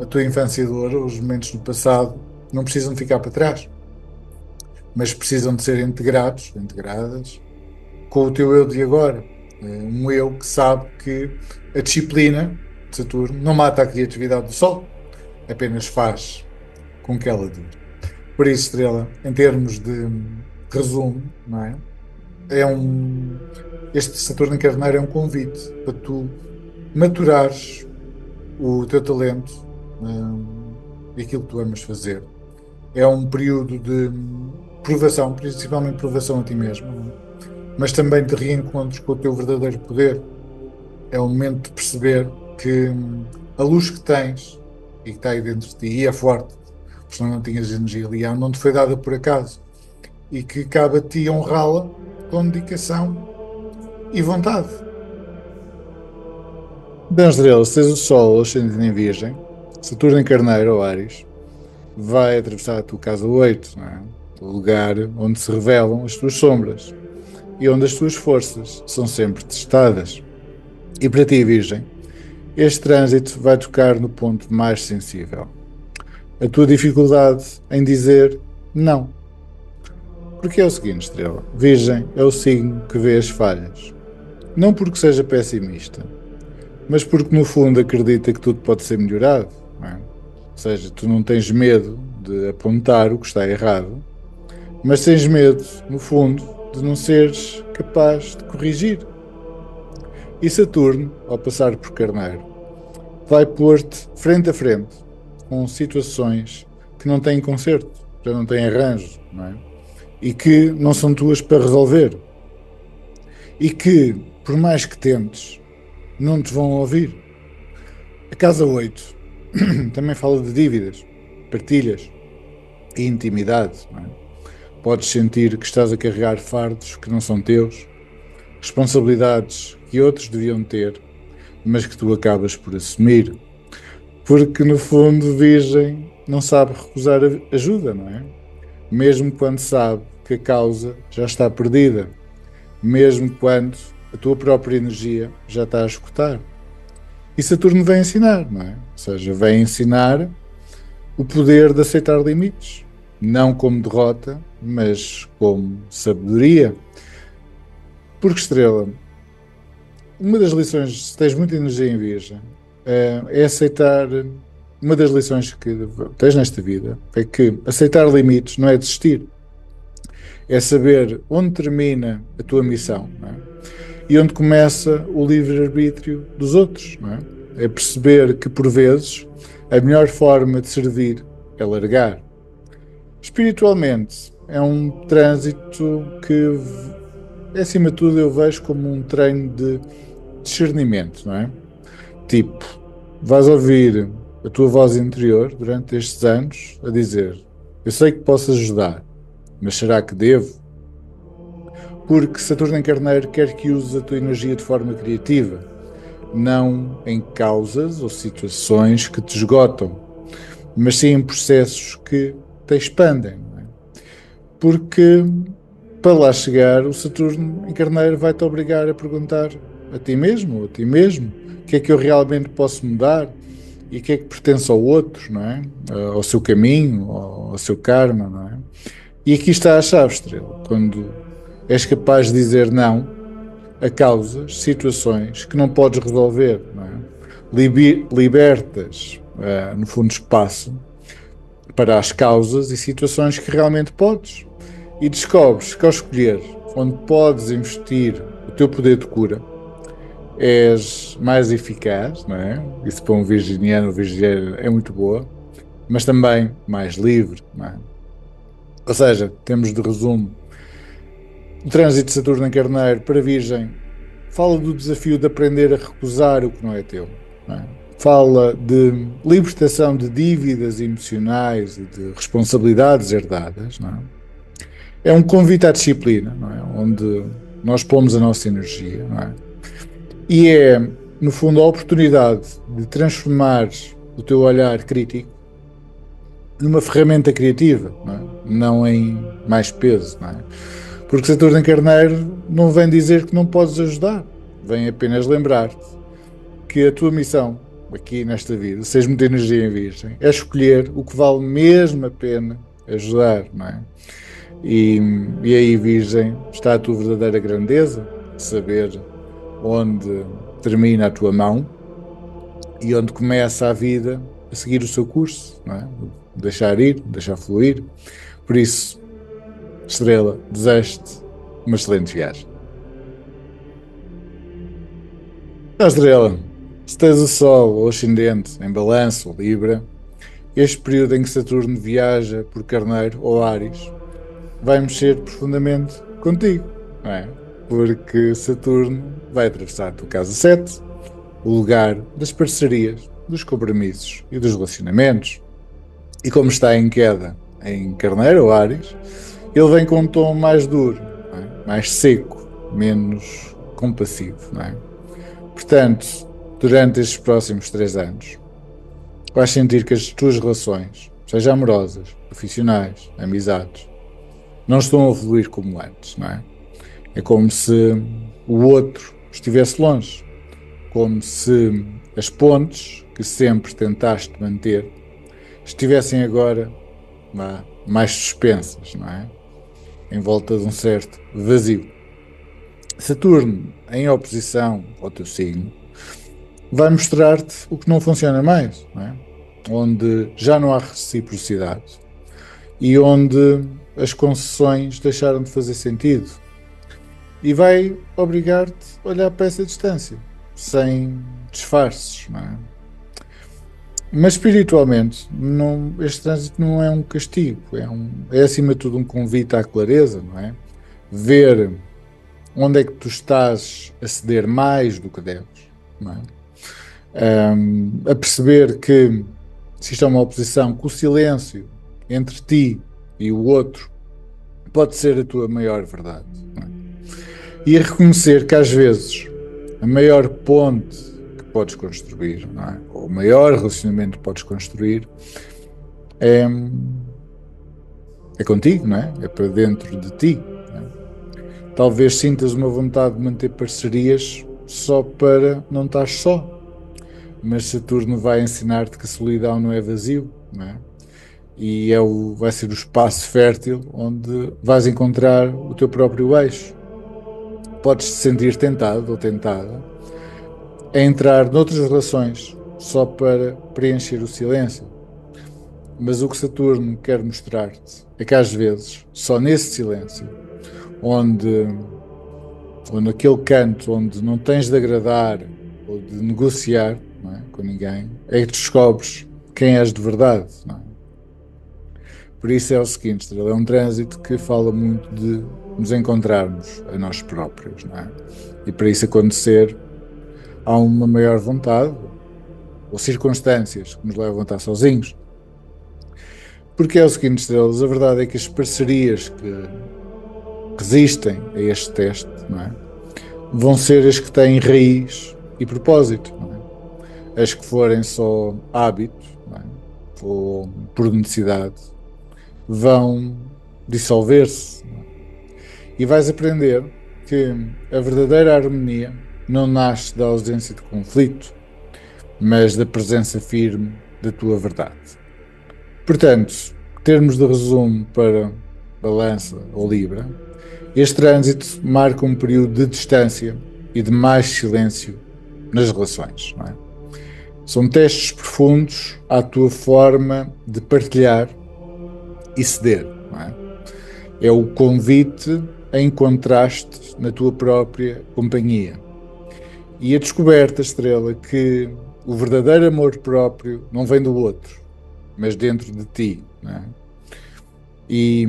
A tua infância e dor, os momentos do passado, não precisam de ficar para trás, mas precisam de ser integradas com o teu eu de agora. Um eu que sabe que a disciplina de Saturno não mata a criatividade do Sol, apenas faz com que ela dure. Por isso, Estrela, em termos de resumo, não é? Este Saturno em Carneiro é um convite para tu maturares o teu talento e aquilo que tu amas fazer é um período de provação, principalmente provação a ti mesmo, não é? Mas também de reencontros com o teu verdadeiro poder. É o momento de perceber que a luz que tens e que está aí dentro de ti e é forte, porque senão não tinhas energia ali, não te foi dada por acaso e que cabe a ti honrá-la com dedicação e vontade. Bem, estrela, se tens o Sol ascendente em Virgem, Saturno em Carneiro ou Áries, vai atravessar a tua casa 8, não é? O lugar onde se revelam as tuas sombras e onde as tuas forças são sempre testadas. E para ti, Virgem, este trânsito vai tocar no ponto mais sensível. A tua dificuldade em dizer não. Porque é o seguinte, estrela, Virgem é o signo que vê as falhas. Não porque seja pessimista, mas porque no fundo acredita que tudo pode ser melhorado, não é? Ou seja, tu não tens medo de apontar o que está errado, mas tens medo, no fundo, de não seres capaz de corrigir. E Saturno, ao passar por Carneiro, vai pôr-te frente a frente com situações que não têm conserto, já não têm arranjo, não é? E que não são tuas para resolver. E que, por mais que tentes, não te vão ouvir. A casa 8 também fala de dívidas, partilhas e intimidade, não é? Podes sentir que estás a carregar fardos que não são teus, responsabilidades que outros deviam ter, mas que tu acabas por assumir. Porque, no fundo, Virgem não sabe recusar ajuda, não é? Mesmo quando sabe que a causa já está perdida, mesmo quando a tua própria energia já está a esgotar. E Saturno vem ensinar, não é? Ou seja, vem ensinar o poder de aceitar limites, não como derrota, mas como sabedoria. Porque, estrela, uma das lições, se tens muita energia em Virgem, é aceitar. Uma das lições que tens nesta vida é que aceitar limites não é desistir, é saber onde termina a tua missão, não é? E onde começa o livre-arbítrio dos outros, não é? É perceber que, por vezes, a melhor forma de servir é largar. Espiritualmente, é um trânsito que, acima de tudo, eu vejo como um treino de discernimento, não é? Tipo, vais ouvir a tua voz interior durante estes anos a dizer: eu sei que posso ajudar, mas será que devo? Porque Saturno em Carneiro quer que uses a tua energia de forma criativa, não em causas ou situações que te esgotam, mas sim em processos que te expandem, não é? Porque para lá chegar, o Saturno em Carneiro vai-te obrigar a perguntar a ti mesmo ou a ti mesmo o que é que eu realmente posso mudar e o que é que pertence ao outro, não é? Ao seu caminho, ao seu karma, não é? E aqui está a chave, estrela. Quando és capaz de dizer não a causas, situações que não podes resolver, não é? Libertas, no fundo, espaço para as causas e situações que realmente podes. E descobres que ao escolher onde podes investir o teu poder de cura, és mais eficaz, não é? Isso para um virginiano ou virginiano é muito boa, mas também mais livre, não é? Ou seja, temos de resumo o trânsito de Saturno em Carneiro para Virgem fala do desafio de aprender a recusar o que não é teu, não é? Fala de libertação de dívidas emocionais e de responsabilidades herdadas, não é? É um convite à disciplina, não é? Onde nós pomos a nossa energia, não é? E é, no fundo, a oportunidade de transformar o teu olhar crítico numa ferramenta criativa, não é? Não em mais peso, não é? Porque Saturno em Carneiro não vem dizer que não podes ajudar, vem apenas lembrar-te que a tua missão aqui nesta vida, seja muita energia em Virgem, é escolher o que vale mesmo a pena ajudar, não é? E aí, Virgem, está a tua verdadeira grandeza, saber onde termina a tua mão e onde começa a vida a seguir o seu curso, não é? Deixar ir, deixar fluir. Por isso, estrela, desejo-te uma excelente viagem. A estrela, se tens o Sol ou ascendente em Balanço ou Libra, este período em que Saturno viaja por Carneiro ou Áries vai mexer profundamente contigo, não é? Porque Saturno vai atravessar a tua casa 7, o lugar das parcerias, dos compromissos e dos relacionamentos. E como está em queda em Carneiro ou Áries, ele vem com um tom mais duro, não é? Mais seco, menos compassivo, não é? Portanto, durante estes próximos 3 anos, vais sentir que as tuas relações, seja amorosas, profissionais, amizades, não estão a evoluir como antes, não é? É como se o outro estivesse longe, como se as pontes que sempre tentaste manter estivessem agora mais suspensas, não é? Em volta de um certo vazio. Saturno, em oposição ao teu signo, vai mostrar-te o que não funciona mais, não é? Onde já não há reciprocidade e onde as concessões deixaram de fazer sentido. E vai obrigar-te a olhar para essa distância, sem disfarces, não é? Mas espiritualmente, este trânsito não é um castigo, é acima de tudo um convite à clareza, não é? Ver onde é que tu estás a ceder mais do que deves, não é? A perceber que se isto é uma oposição, que o silêncio entre ti e o outro pode ser a tua maior verdade, não é? E a reconhecer que às vezes a maior ponte que podes construir, não é? Ou o maior relacionamento que podes construir é contigo, não é? É para dentro de ti. Não é? Talvez sintas uma vontade de manter parcerias só para não estar só. Mas Saturno vai ensinar-te que a solidão não é vazio, não é? E vai ser o espaço fértil onde vais encontrar o teu próprio eixo. Podes te sentir tentado ou tentada a entrar noutras relações só para preencher o silêncio. Mas o que Saturno quer mostrar-te é que às vezes, só nesse silêncio, onde aquele canto onde não tens de agradar ou de negociar, não é, com ninguém, é que descobres quem és de verdade, não é? Por isso é o seguinte, Estrela, é um trânsito que fala muito de nos encontrarmos a nós próprios, não é? E para isso acontecer, há uma maior vontade ou circunstâncias que nos levam a estar sozinhos. Porque é o seguinte, Estrelas, a verdade é que as parcerias que resistem a este teste, não é, vão ser as que têm raiz e propósito, não é? As que forem só hábito, não é, ou por necessidade, vão dissolver-se, não é? E vais aprender que a verdadeira harmonia não nasce da ausência de conflito, mas da presença firme da tua verdade. Portanto, termos de resumo para Balança ou Libra, este trânsito marca um período de distância e de mais silêncio nas relações, não é? São testes profundos à tua forma de partilhar e ceder, não é? É o convite a encontrar-te na tua própria companhia. E a descoberta, Estrela, que o verdadeiro amor próprio não vem do outro, mas dentro de ti, não é? E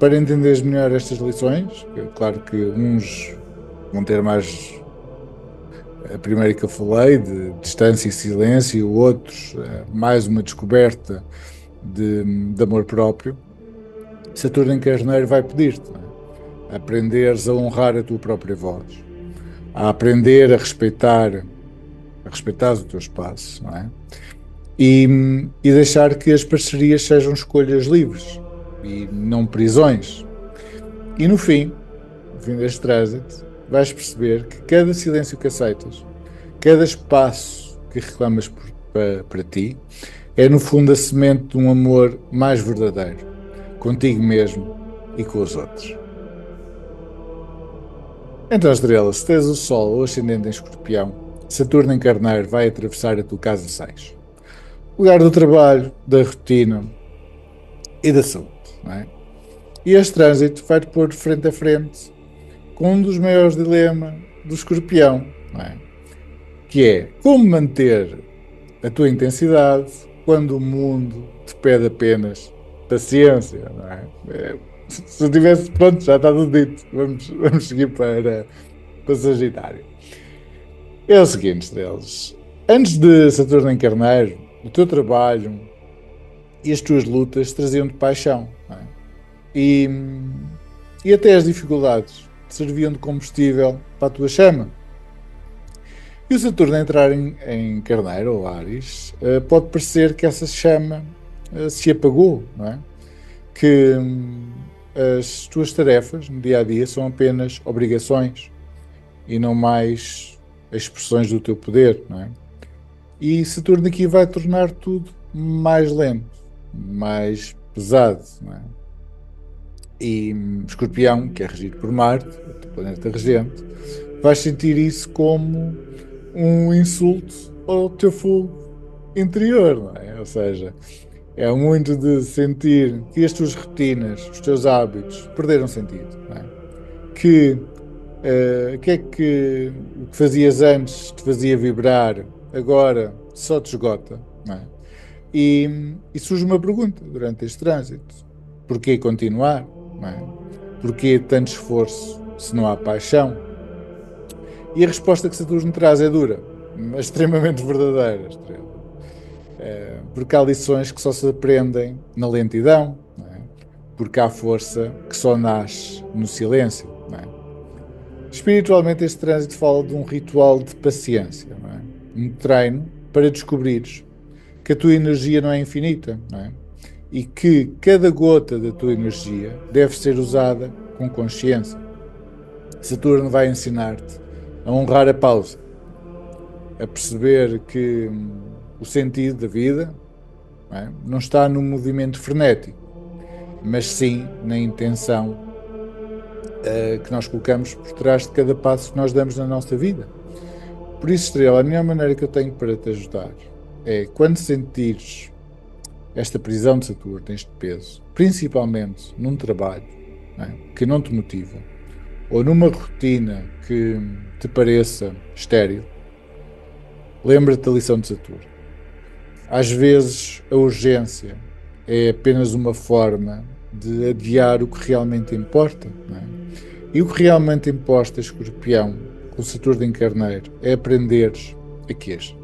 para entenderes melhor estas lições, claro que uns vão ter mais a primeira que eu falei, de distância e silêncio, outros mais uma descoberta de amor próprio. Saturno em Carneiro vai pedir-te, não é? A aprenderes a honrar a tua própria voz, a aprender a respeitar o teu espaço, não é? E deixar que as parcerias sejam escolhas livres e não prisões. E no fim deste trânsito, vais perceber que cada silêncio que aceitas, cada espaço que reclamas para ti, é no fundo a semente de um amor mais verdadeiro, contigo mesmo e com os outros. Então, Estrela, se tens o Sol ou ascendente em Escorpião, Saturno em Carneiro vai atravessar a tua casa 6. Lugar do trabalho, da rotina e da saúde, não é? E este trânsito vai-te pôr frente a frente com um dos maiores dilemas do Escorpião, não é? Que é como manter a tua intensidade quando o mundo te pede apenas paciência, não é? Se eu tivesse, pronto, já está tudo dito. Vamos seguir para Sagitário. É o seguinte, estrelas. Antes de Saturno em Carneiro, o teu trabalho e as tuas lutas traziam-te paixão, não é? E, e até as dificuldades serviam de combustível para a tua chama. E o Saturno entrar em Carneiro ou Áries, pode parecer que essa chama se apagou, não é? Que as tuas tarefas no dia a dia são apenas obrigações e não mais expressões do teu poder, não é? E Saturno aqui vai tornar tudo mais lento, mais pesado, não é? E Escorpião, que é regido por Marte, o planeta regente, vais sentir isso como um insulto ao teu fogo interior, não é? Ou seja, é muito de sentir que as tuas rotinas, os teus hábitos perderam sentido, não é? Que o que fazias antes te fazia vibrar, agora só te esgota, não é? E surge uma pergunta durante este trânsito: porquê continuar, não é? Porquê tanto esforço se não há paixão? E a resposta que Saturno traz é dura, mas extremamente verdadeira, Estrela. Porque há lições que só se aprendem na lentidão, não é? Porque há força que só nasce no silêncio, não é? Espiritualmente, este trânsito fala de um ritual de paciência, não é? Um treino para descobrires que a tua energia não é infinita, não é? E que cada gota da tua energia deve ser usada com consciência. Saturno vai ensinar-te a honrar a pausa, a perceber que o sentido da vida não está no movimento frenético, mas sim na intenção que nós colocamos por trás de cada passo que nós damos na nossa vida. Por isso, Estrela, a melhor maneira que eu tenho para te ajudar é, quando sentires esta prisão de Saturno, este peso, principalmente num trabalho que não te motiva, ou numa rotina que te pareça estéril, lembra-te da lição de Saturno. Às vezes a urgência é apenas uma forma de adiar o que realmente importa, não é? E o que realmente importa, Escorpião, com Saturno em Carneiro, é aprenderes a queixo,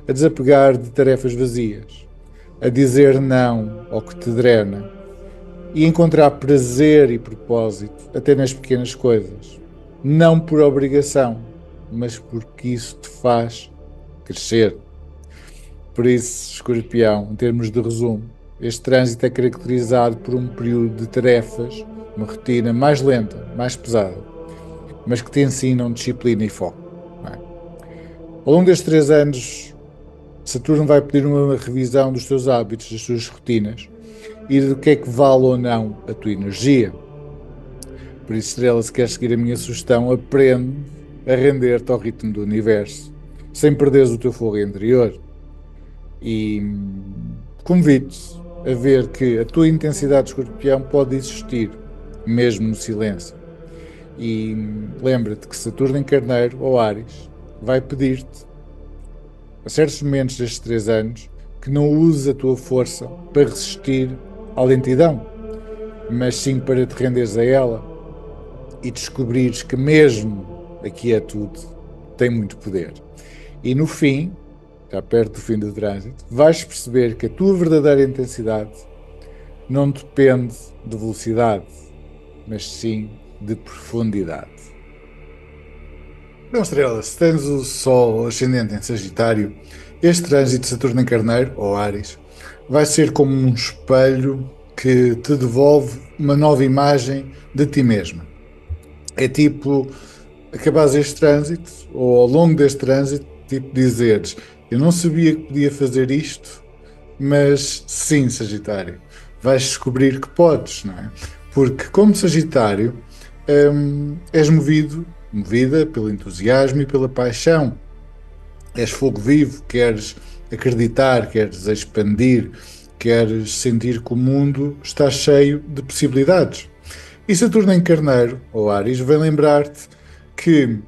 a desapegar de tarefas vazias, a dizer não ao que te drena e encontrar prazer e propósito até nas pequenas coisas. Não por obrigação, mas porque isso te faz crescer. Por isso, Escorpião, em termos de resumo, este trânsito é caracterizado por um período de tarefas, uma rotina mais lenta, mais pesada, mas que te ensinam disciplina e foco. Não é? Ao longo destes 3 anos, Saturno vai pedir uma revisão dos teus hábitos, das tuas rotinas e do que é que vale ou não a tua energia. Por isso, Estrela, se queres seguir a minha sugestão, aprende a render-te ao ritmo do universo, sem perderes o teu fogo interior. E convido-te a ver que a tua intensidade de Escorpião pode existir, mesmo no silêncio. E lembra-te que Saturno em Carneiro ou Áries vai pedir-te, a certos momentos destes 3 anos, que não uses a tua força para resistir à lentidão, mas sim para te renderes a ela e descobrires que mesmo a quietude tem muito poder. E no fim, já perto do fim do trânsito, vais perceber que a tua verdadeira intensidade não depende de velocidade, mas sim de profundidade. Não, Estrela, se tens o Sol ascendente em Sagitário, este trânsito de Saturno em Carneiro, ou Áries, vai ser como um espelho que te devolve uma nova imagem de ti mesma. É tipo, acabares este trânsito, ou ao longo deste trânsito, tipo dizeres: eu não sabia que podia fazer isto, mas sim, Sagitário, vais descobrir que podes, não é? Porque como Sagitário, és movida pelo entusiasmo e pela paixão. És fogo vivo, queres acreditar, queres expandir, queres sentir que o mundo está cheio de possibilidades. E Saturno em Carneiro, ou Áries, vem lembrar-te que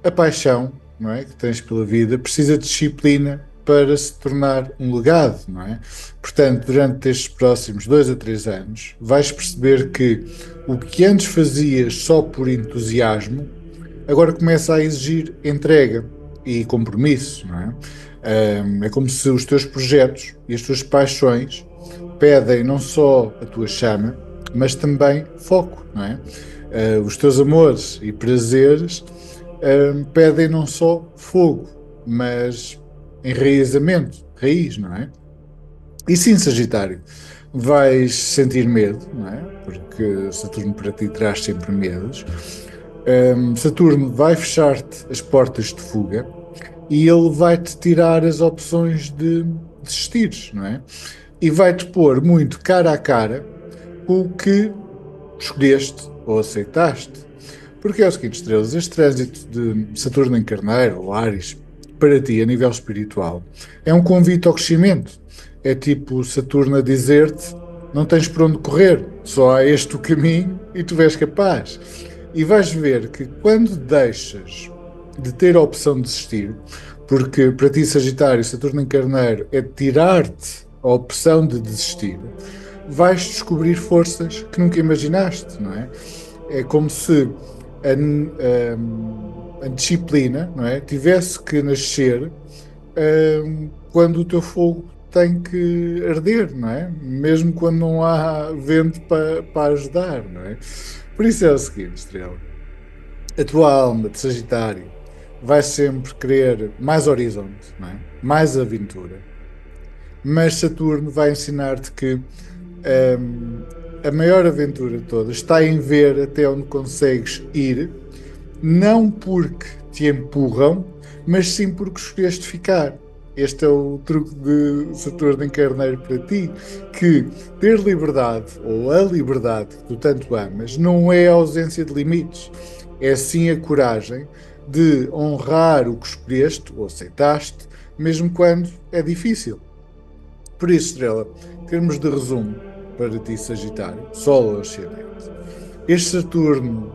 a paixão, não é, que tens pela vida precisa de disciplina para se tornar um legado, não é? Portanto, durante estes próximos 2 a 3 anos, vais perceber que o que antes fazias só por entusiasmo, agora começa a exigir entrega e compromisso, não é? É como se os teus projetos e as tuas paixões pedem não só a tua chama, mas também foco, não é? Os teus amores e prazeres pedem não só fogo, mas enraizamento, raiz, não é? E sim, Sagitário, vais sentir medo, não é? Porque Saturno para ti traz sempre medos. Saturno vai fechar-te as portas de fuga e ele vai-te tirar as opções de desistires, não é? E vai-te pôr muito cara a cara com o que escolheste ou aceitaste. Porque é o seguinte, estrelas, este trânsito de Saturno em Carneiro ou Áries, para ti, a nível espiritual, é um convite ao crescimento. É tipo Saturno a dizer-te, não tens por onde correr, só há este o caminho e tu és capaz. E vais ver que quando deixas de ter a opção de desistir, porque para ti, Sagitário, Saturno em Carneiro é tirar-te a opção de desistir, vais descobrir forças que nunca imaginaste, não é? É como se a disciplina, não é, tivesse que nascer quando o teu fogo tem que arder, não é? Mesmo quando não há vento para ajudar, não é? Por isso é o seguinte, Estrela. A tua alma de Sagitário vai sempre querer mais horizonte, não é? Mais aventura. Mas Saturno vai ensinar-te que a maior aventura de todas está em ver até onde consegues ir, não porque te empurram, mas sim porque escolheste ficar. Este é o truque de Saturno em Carneiro para ti, que ter liberdade, ou a liberdade que tu tanto amas, não é a ausência de limites, é sim a coragem de honrar o que escolheste ou aceitaste, mesmo quando é difícil. Por isso, Estrela, em termos de resumo, para ti, Sagitário, Sol ou Ascendente, este Saturno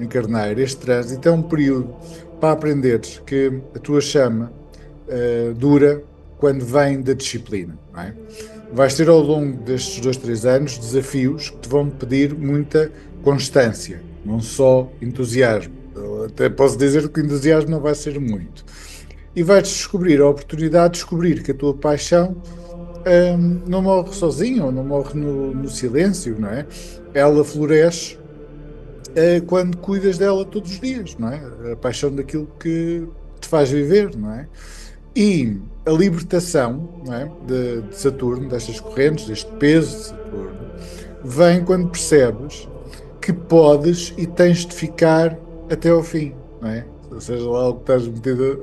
em Carneiro, este trânsito, é um período para aprenderes que a tua chama dura quando vem da disciplina, não é? Vais ter ao longo destes 2, 3 anos desafios que te vão pedir muita constância, não só entusiasmo. Eu até posso dizer que o entusiasmo não vai ser muito. E vais descobrir a oportunidade de descobrir que a tua paixão não morre sozinha, ou não morre no silêncio, não é? Ela floresce quando cuidas dela todos os dias, não é? A paixão daquilo que te faz viver, não é? E a libertação, não é? de Saturno, destas correntes, deste peso de Saturno, vem quando percebes que podes e tens de ficar até ao fim, não é? Ou seja, lá o que estás metido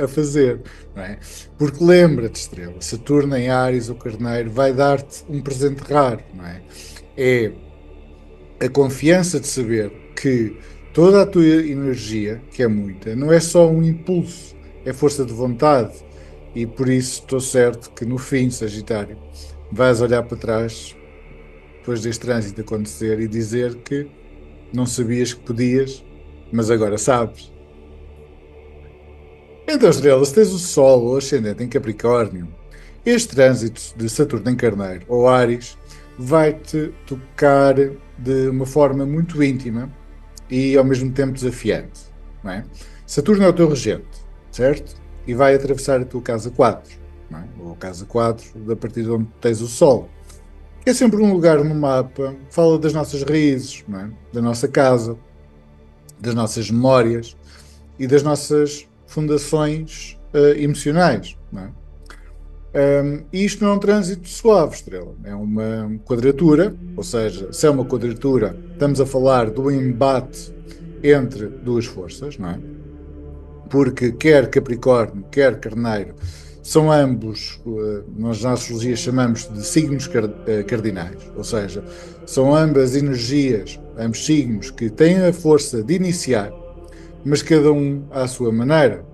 a fazer, não é? Porque lembra-te, Estrela, Saturno em Áries ou Carneiro vai dar-te um presente raro, não é? É a confiança de saber que toda a tua energia, que é muita, não é só um impulso, é força de vontade. E por isso estou certo que no fim, Sagitário, vais olhar para trás depois deste trânsito acontecer e dizer que não sabias que podias, mas agora sabes. Então, Estrela, se tens o Sol ou Ascendente em Capricórnio, este trânsito de Saturno em Carneiro ou Áries vai-te tocar de uma forma muito íntima e ao mesmo tempo desafiante, não é? Saturno é o teu regente, certo? E vai atravessar a tua casa 4, não é? Ou a casa 4 a partir de onde tens o Sol. É sempre um lugar no mapa que fala das nossas raízes, não é? Da nossa casa, das nossas memórias e das nossas fundações emocionais, não é? E isto não é um trânsito suave, Estrela. É uma quadratura, ou seja, se é uma quadratura, estamos a falar do embate entre duas forças, não é? Porque quer Capricórnio, quer Carneiro, são ambos, nós na astrologia chamamos de signos cardinais, ou seja, são ambas energias, ambos signos que têm a força de iniciar, mas cada um à sua maneira.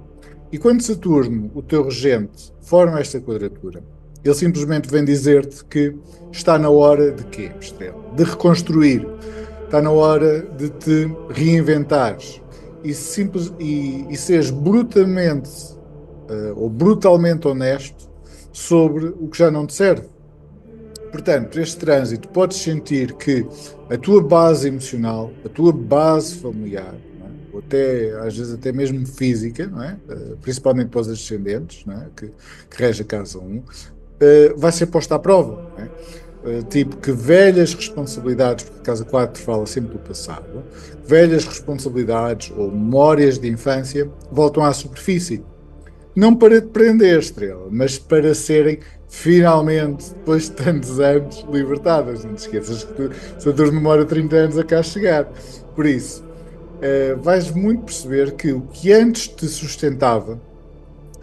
E quando Saturno, o teu regente, forma esta quadratura, ele simplesmente vem dizer-te que está na hora de quê, Estrela? De reconstruir. Está na hora de te reinventares e seres brutalmente ou brutalmente honesto sobre o que já não te serve. Portanto, este trânsito, podes sentir que a tua base emocional, a tua base familiar, não é? Ou até, às vezes até mesmo física, não é? Principalmente para os ascendentes, não é? Que rege a casa 1, vai ser posta à prova. Não é? Tipo que velhas responsabilidades, porque a casa 4 fala sempre do passado, velhas responsabilidades ou memórias de infância voltam à superfície. Não para te prender, Estrela, mas para serem finalmente, depois de tantos anos, libertadas. Não te esqueças que Saturno demora 30 anos a cá chegar. Por isso, vais muito perceber que o que antes te sustentava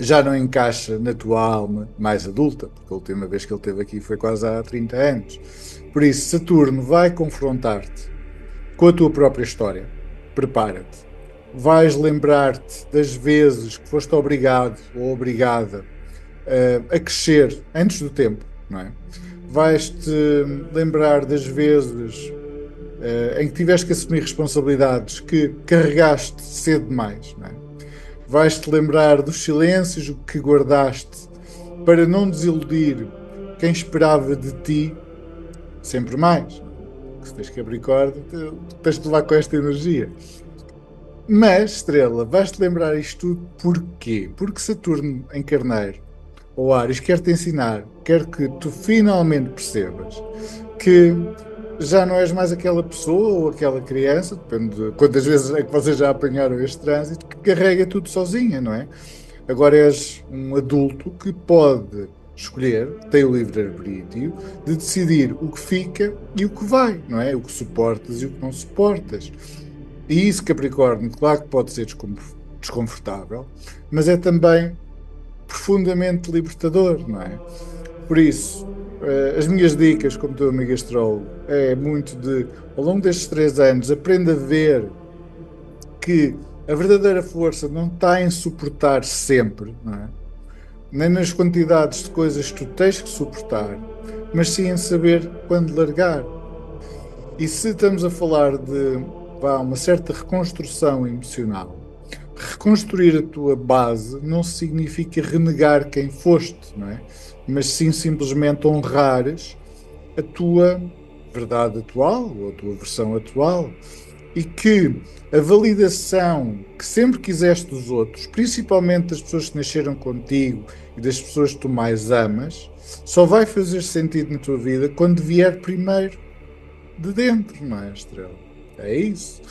já não encaixa na tua alma mais adulta, porque a última vez que ele esteve aqui foi quase há 30 anos. Por isso, Saturno vai confrontar-te com a tua própria história. Prepara-te. Vais lembrar-te das vezes que foste obrigado ou obrigada a crescer antes do tempo, não é? Vais-te lembrar das vezes em que tiveste que assumir responsabilidades que carregaste cedo demais, não é? Vais-te lembrar dos silêncios que guardaste para não desiludir quem esperava de ti sempre mais. Se tens Capricórnio, tens de levar com esta energia. Mas, Estrela, vais-te lembrar isto tudo porquê? Porque Saturno em Carneiro, ou Áries, quer-te ensinar, quer que tu finalmente percebas que já não és mais aquela pessoa ou aquela criança, depende de quantas vezes é que vocês já apanharam este trânsito, que carrega tudo sozinha, não é? Agora és um adulto que pode escolher, tem o livre-arbítrio, de decidir o que fica e o que vai, não é? O que suportas e o que não suportas. E isso, Capricórnio, claro que pode ser desconfortável, mas é também profundamente libertador, não é? Por isso, as minhas dicas, como teu amigo astrólogo, é muito de, ao longo destes 3 anos, aprenda a ver que a verdadeira força não está em suportar sempre, não é? Nem nas quantidades de coisas que tu tens que suportar, mas sim em saber quando largar. E se estamos a falar de uma certa reconstrução emocional, reconstruir a tua base não significa renegar quem foste, não é? Mas sim simplesmente honrares a tua verdade atual ou a tua versão atual e que a validação que sempre quiseste dos outros, principalmente das pessoas que nasceram contigo e das pessoas que tu mais amas, só vai fazer sentido na tua vida quando vier primeiro de dentro, não é, Estrela? É isso.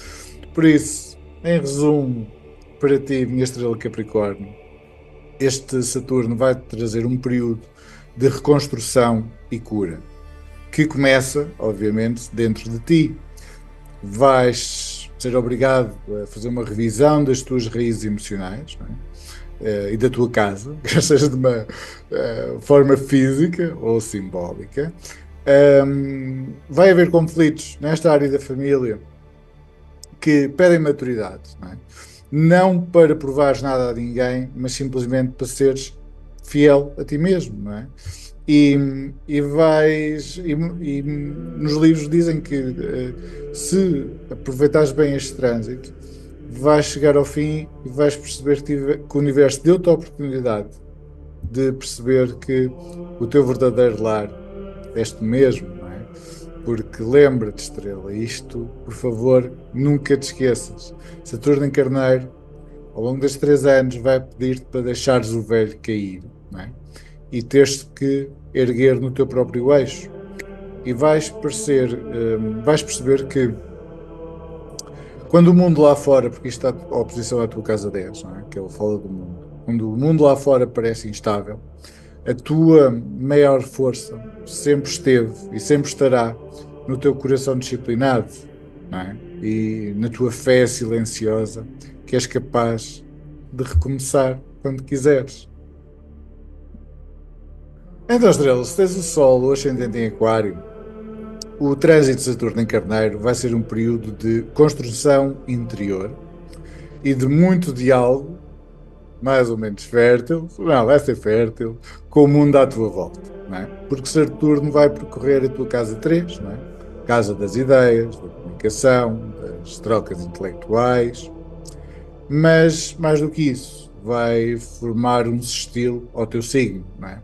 Por isso, em resumo, para ti, minha Estrela Capricórnio, este Saturno vai-te trazer um período de reconstrução e cura, que começa, obviamente, dentro de ti. Vais ser obrigado a fazer uma revisão das tuas raízes emocionais, não é? E da tua casa, quer seja de uma forma física ou simbólica. Vai haver conflitos nesta área da família que pedem maturidade, não é? Não para provares nada a ninguém, mas simplesmente para seres fiel a ti mesmo, não é? E nos livros dizem que se aproveitares bem este trânsito, vais chegar ao fim e vais perceber que o universo deu-te a oportunidade de perceber que o teu verdadeiro lar é este mesmo, não é? Porque lembra-te, Estrela, isto, por favor, nunca te esqueças. Saturno em Carneiro, ao longo destes 3 anos, vai pedir-te para deixares o velho cair, não é? E teres que erguer no teu próprio eixo. E vais perceber que quando o mundo lá fora, porque isto está a oposição à tua casa 10, não é? Que ele fala do mundo. Quando o mundo lá fora parece instável, a tua maior força sempre esteve e sempre estará no teu coração disciplinado, não é? E na tua fé silenciosa, que és capaz de recomeçar quando quiseres. Então, Estrela, se tens o Sol, o ascendente em Aquário, o trânsito de Saturno em Carneiro vai ser um período de construção interior e de muito diálogo, mais ou menos fértil, não, vai ser fértil, com o mundo à tua volta, não é? Porque Saturno vai percorrer a tua casa 3, não é? Casa das ideias, da comunicação, das trocas intelectuais, mas mais do que isso, vai formar um sextil ao teu signo, não é?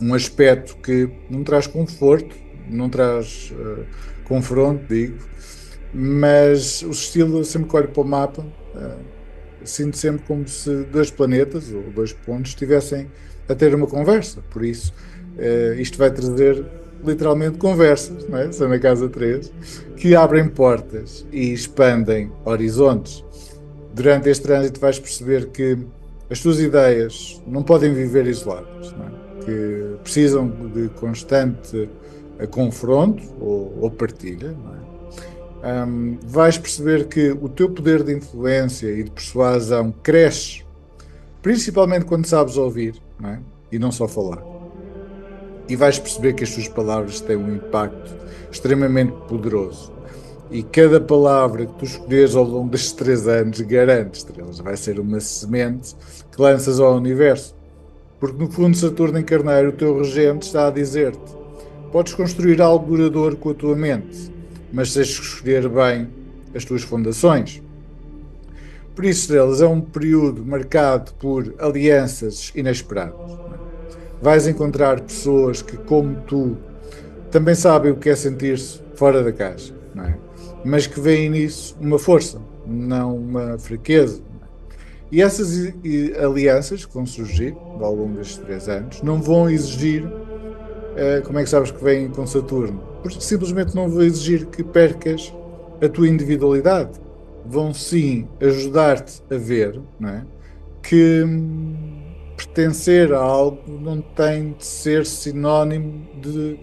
Um aspecto que não traz conforto, não traz confronto, digo, mas o sextil, sempre que olho para o mapa, sinto sempre como se dois planetas ou dois pontos estivessem a ter uma conversa. Por isso, isto vai trazer literalmente conversas, não é? São na casa 3, que abrem portas e expandem horizontes. Durante este trânsito vais perceber que as tuas ideias não podem viver isoladas, não é? Que precisam de constante confronto ou partilha, não é? Vais perceber que o teu poder de influência e de persuasão cresce, principalmente quando sabes ouvir, não é? E não só falar. E vais perceber que as tuas palavras têm um impacto extremamente poderoso. E cada palavra que tu escolheres ao longo destes 3 anos, garantes, estrelas, vai ser uma semente que lanças ao universo. Porque no fundo, Saturno em Carneiro, o teu regente está a dizer-te: podes construir algo duradouro com a tua mente, mas tens que escolher bem as tuas fundações. Por isso, estrelas, é um período marcado por alianças inesperadas. Vais encontrar pessoas que, como tu, também sabem o que é sentir-se fora da caixa, não é? Mas que veem nisso uma força, não uma fraqueza. E essas alianças que vão surgir ao longo destes 3 anos não vão exigir, como é que sabes que vêm com Saturno? Porque simplesmente não vão exigir que percas a tua individualidade. Vão sim ajudar-te a ver, não é? Que pertencer a algo não tem de ser sinónimo de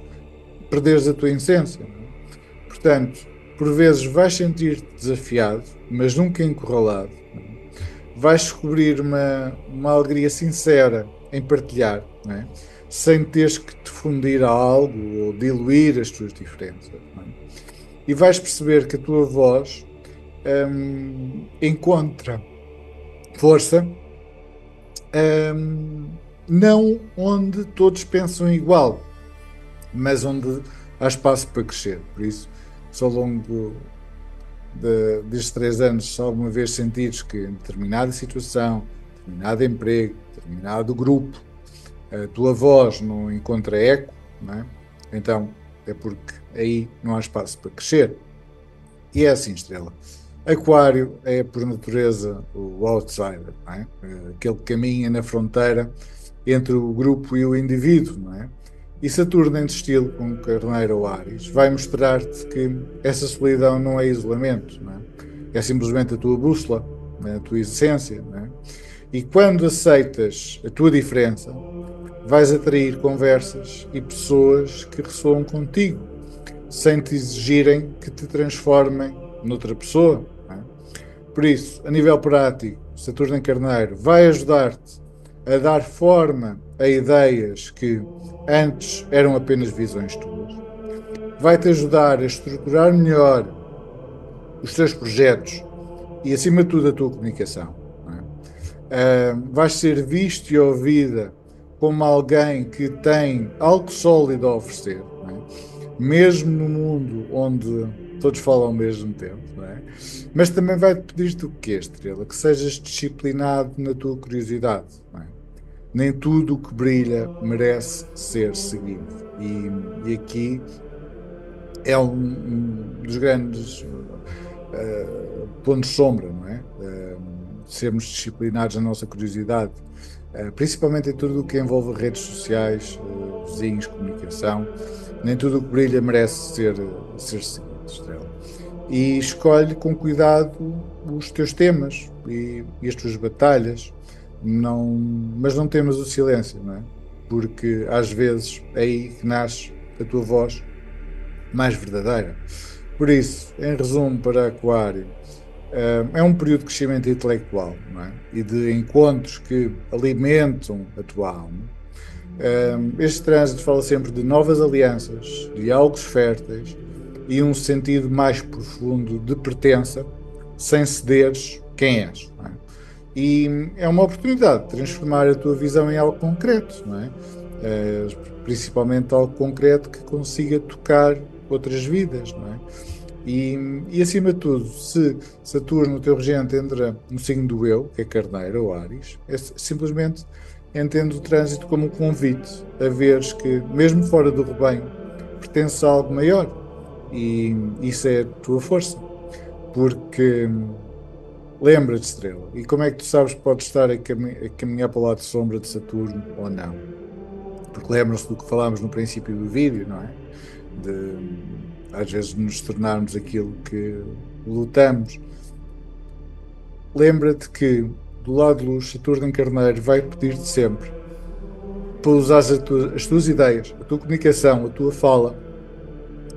perderes a tua essência. Não é? Portanto, por vezes vais sentir-te desafiado, mas nunca encurralado. Vais descobrir uma alegria sincera em partilhar, não é? Sem teres que te fundir a algo ou diluir as tuas diferenças. Não é? E vais perceber que a tua voz encontra força não onde todos pensam igual, mas onde há espaço para crescer. Por isso, se ao longo destes 3 anos, se alguma vez sentires que em determinada situação, determinado emprego, determinado grupo, a tua voz não encontra eco, não é? Então é porque aí não há espaço para crescer. E é assim, estrela. Aquário é, por natureza, o outsider, não é? Aquele que caminha na fronteira entre o grupo e o indivíduo, não é? E Saturno em estilo com Carneiro ou Áries vai mostrar-te que essa solidão não é isolamento, não é? É simplesmente a tua bússola, a tua essência, não é? E quando aceitas a tua diferença, vais atrair conversas e pessoas que ressoam contigo, sem te exigirem que te transformem noutra pessoa. Não é? Por isso, a nível prático, Saturno em Carneiro vai ajudar-te a dar forma a ideias que antes eram apenas visões tuas. Vai-te ajudar a estruturar melhor os teus projetos e, acima de tudo, a tua comunicação. Não é? Vais ser visto e ouvida como alguém que tem algo sólido a oferecer. Não é? Mesmo no mundo onde todos falam ao mesmo tempo. Não é? Mas também vai-te pedir-te o quê, estrela? Que sejas disciplinado na tua curiosidade. Não é? Nem tudo o que brilha merece ser seguido. E aqui é um dos grandes pontos de sombra, não é? Sermos disciplinados na nossa curiosidade, principalmente em tudo o que envolve redes sociais, vizinhos, comunicação. Nem tudo o que brilha merece ser seguido, estrela. E escolhe com cuidado os teus temas e as tuas batalhas. Mas não temas o silêncio, não é? Porque às vezes é aí que nasce a tua voz mais verdadeira. Por isso, em resumo, para Aquário, é um período de crescimento intelectual, não é? E de encontros que alimentam a tua alma. Este trânsito fala sempre de novas alianças, diálogos férteis e um sentido mais profundo de pertença, sem cederes quem és, não é? E é uma oportunidade de transformar a tua visão em algo concreto, não é? Principalmente algo concreto que consiga tocar outras vidas, não é? E acima de tudo, se Saturno, o teu regente, entra no signo do eu, que é Carneiro ou Áries, simplesmente entendo o trânsito como um convite a veres que, mesmo fora do rebanho, pertences a algo maior. E isso é a tua força. Porque lembra-te, Estrela, e como é que tu sabes que podes estar a caminhar para o lado de sombra de Saturno ou não? Porque lembram-se do que falámos no princípio do vídeo, não é? De às vezes nos tornarmos aquilo que lutamos. Lembra-te que do lado de luz, Saturno em Carneiro vai pedir-te sempre para usar as tuas ideias, a tua comunicação, a tua fala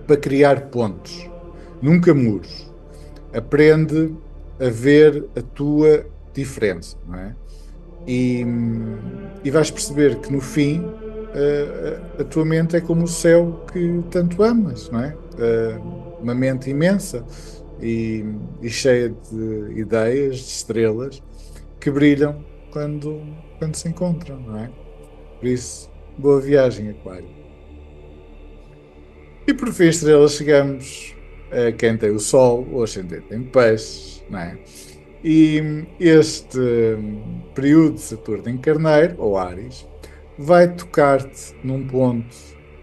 para criar pontos, nunca muros. Aprende a ver a tua diferença, não é? E, e vais perceber que no fim a tua mente é como o céu que tanto amas, não é? Uma mente imensa e, e cheia de ideias, de estrelas que brilham quando se encontram, não é? Por isso, boa viagem, Aquário. E por fim, estrelas, chegamos a quem tem o Sol, o ascendente em Peixes, não é? E este período de Saturno em Carneiro, ou Áries, vai tocar-te num ponto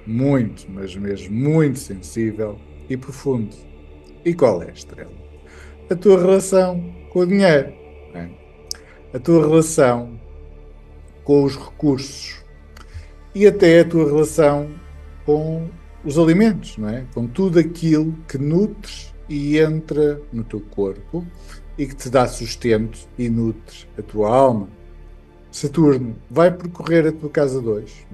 muito, mas mesmo muito sensível e profundo. E qual é a estrela? A tua relação com o dinheiro, não é? A tua relação com os recursos e até a tua relação com os alimentos, não é? Com tudo aquilo que nutres e entra no teu corpo e que te dá sustento e nutre a tua alma. Saturno vai percorrer a tua casa 2,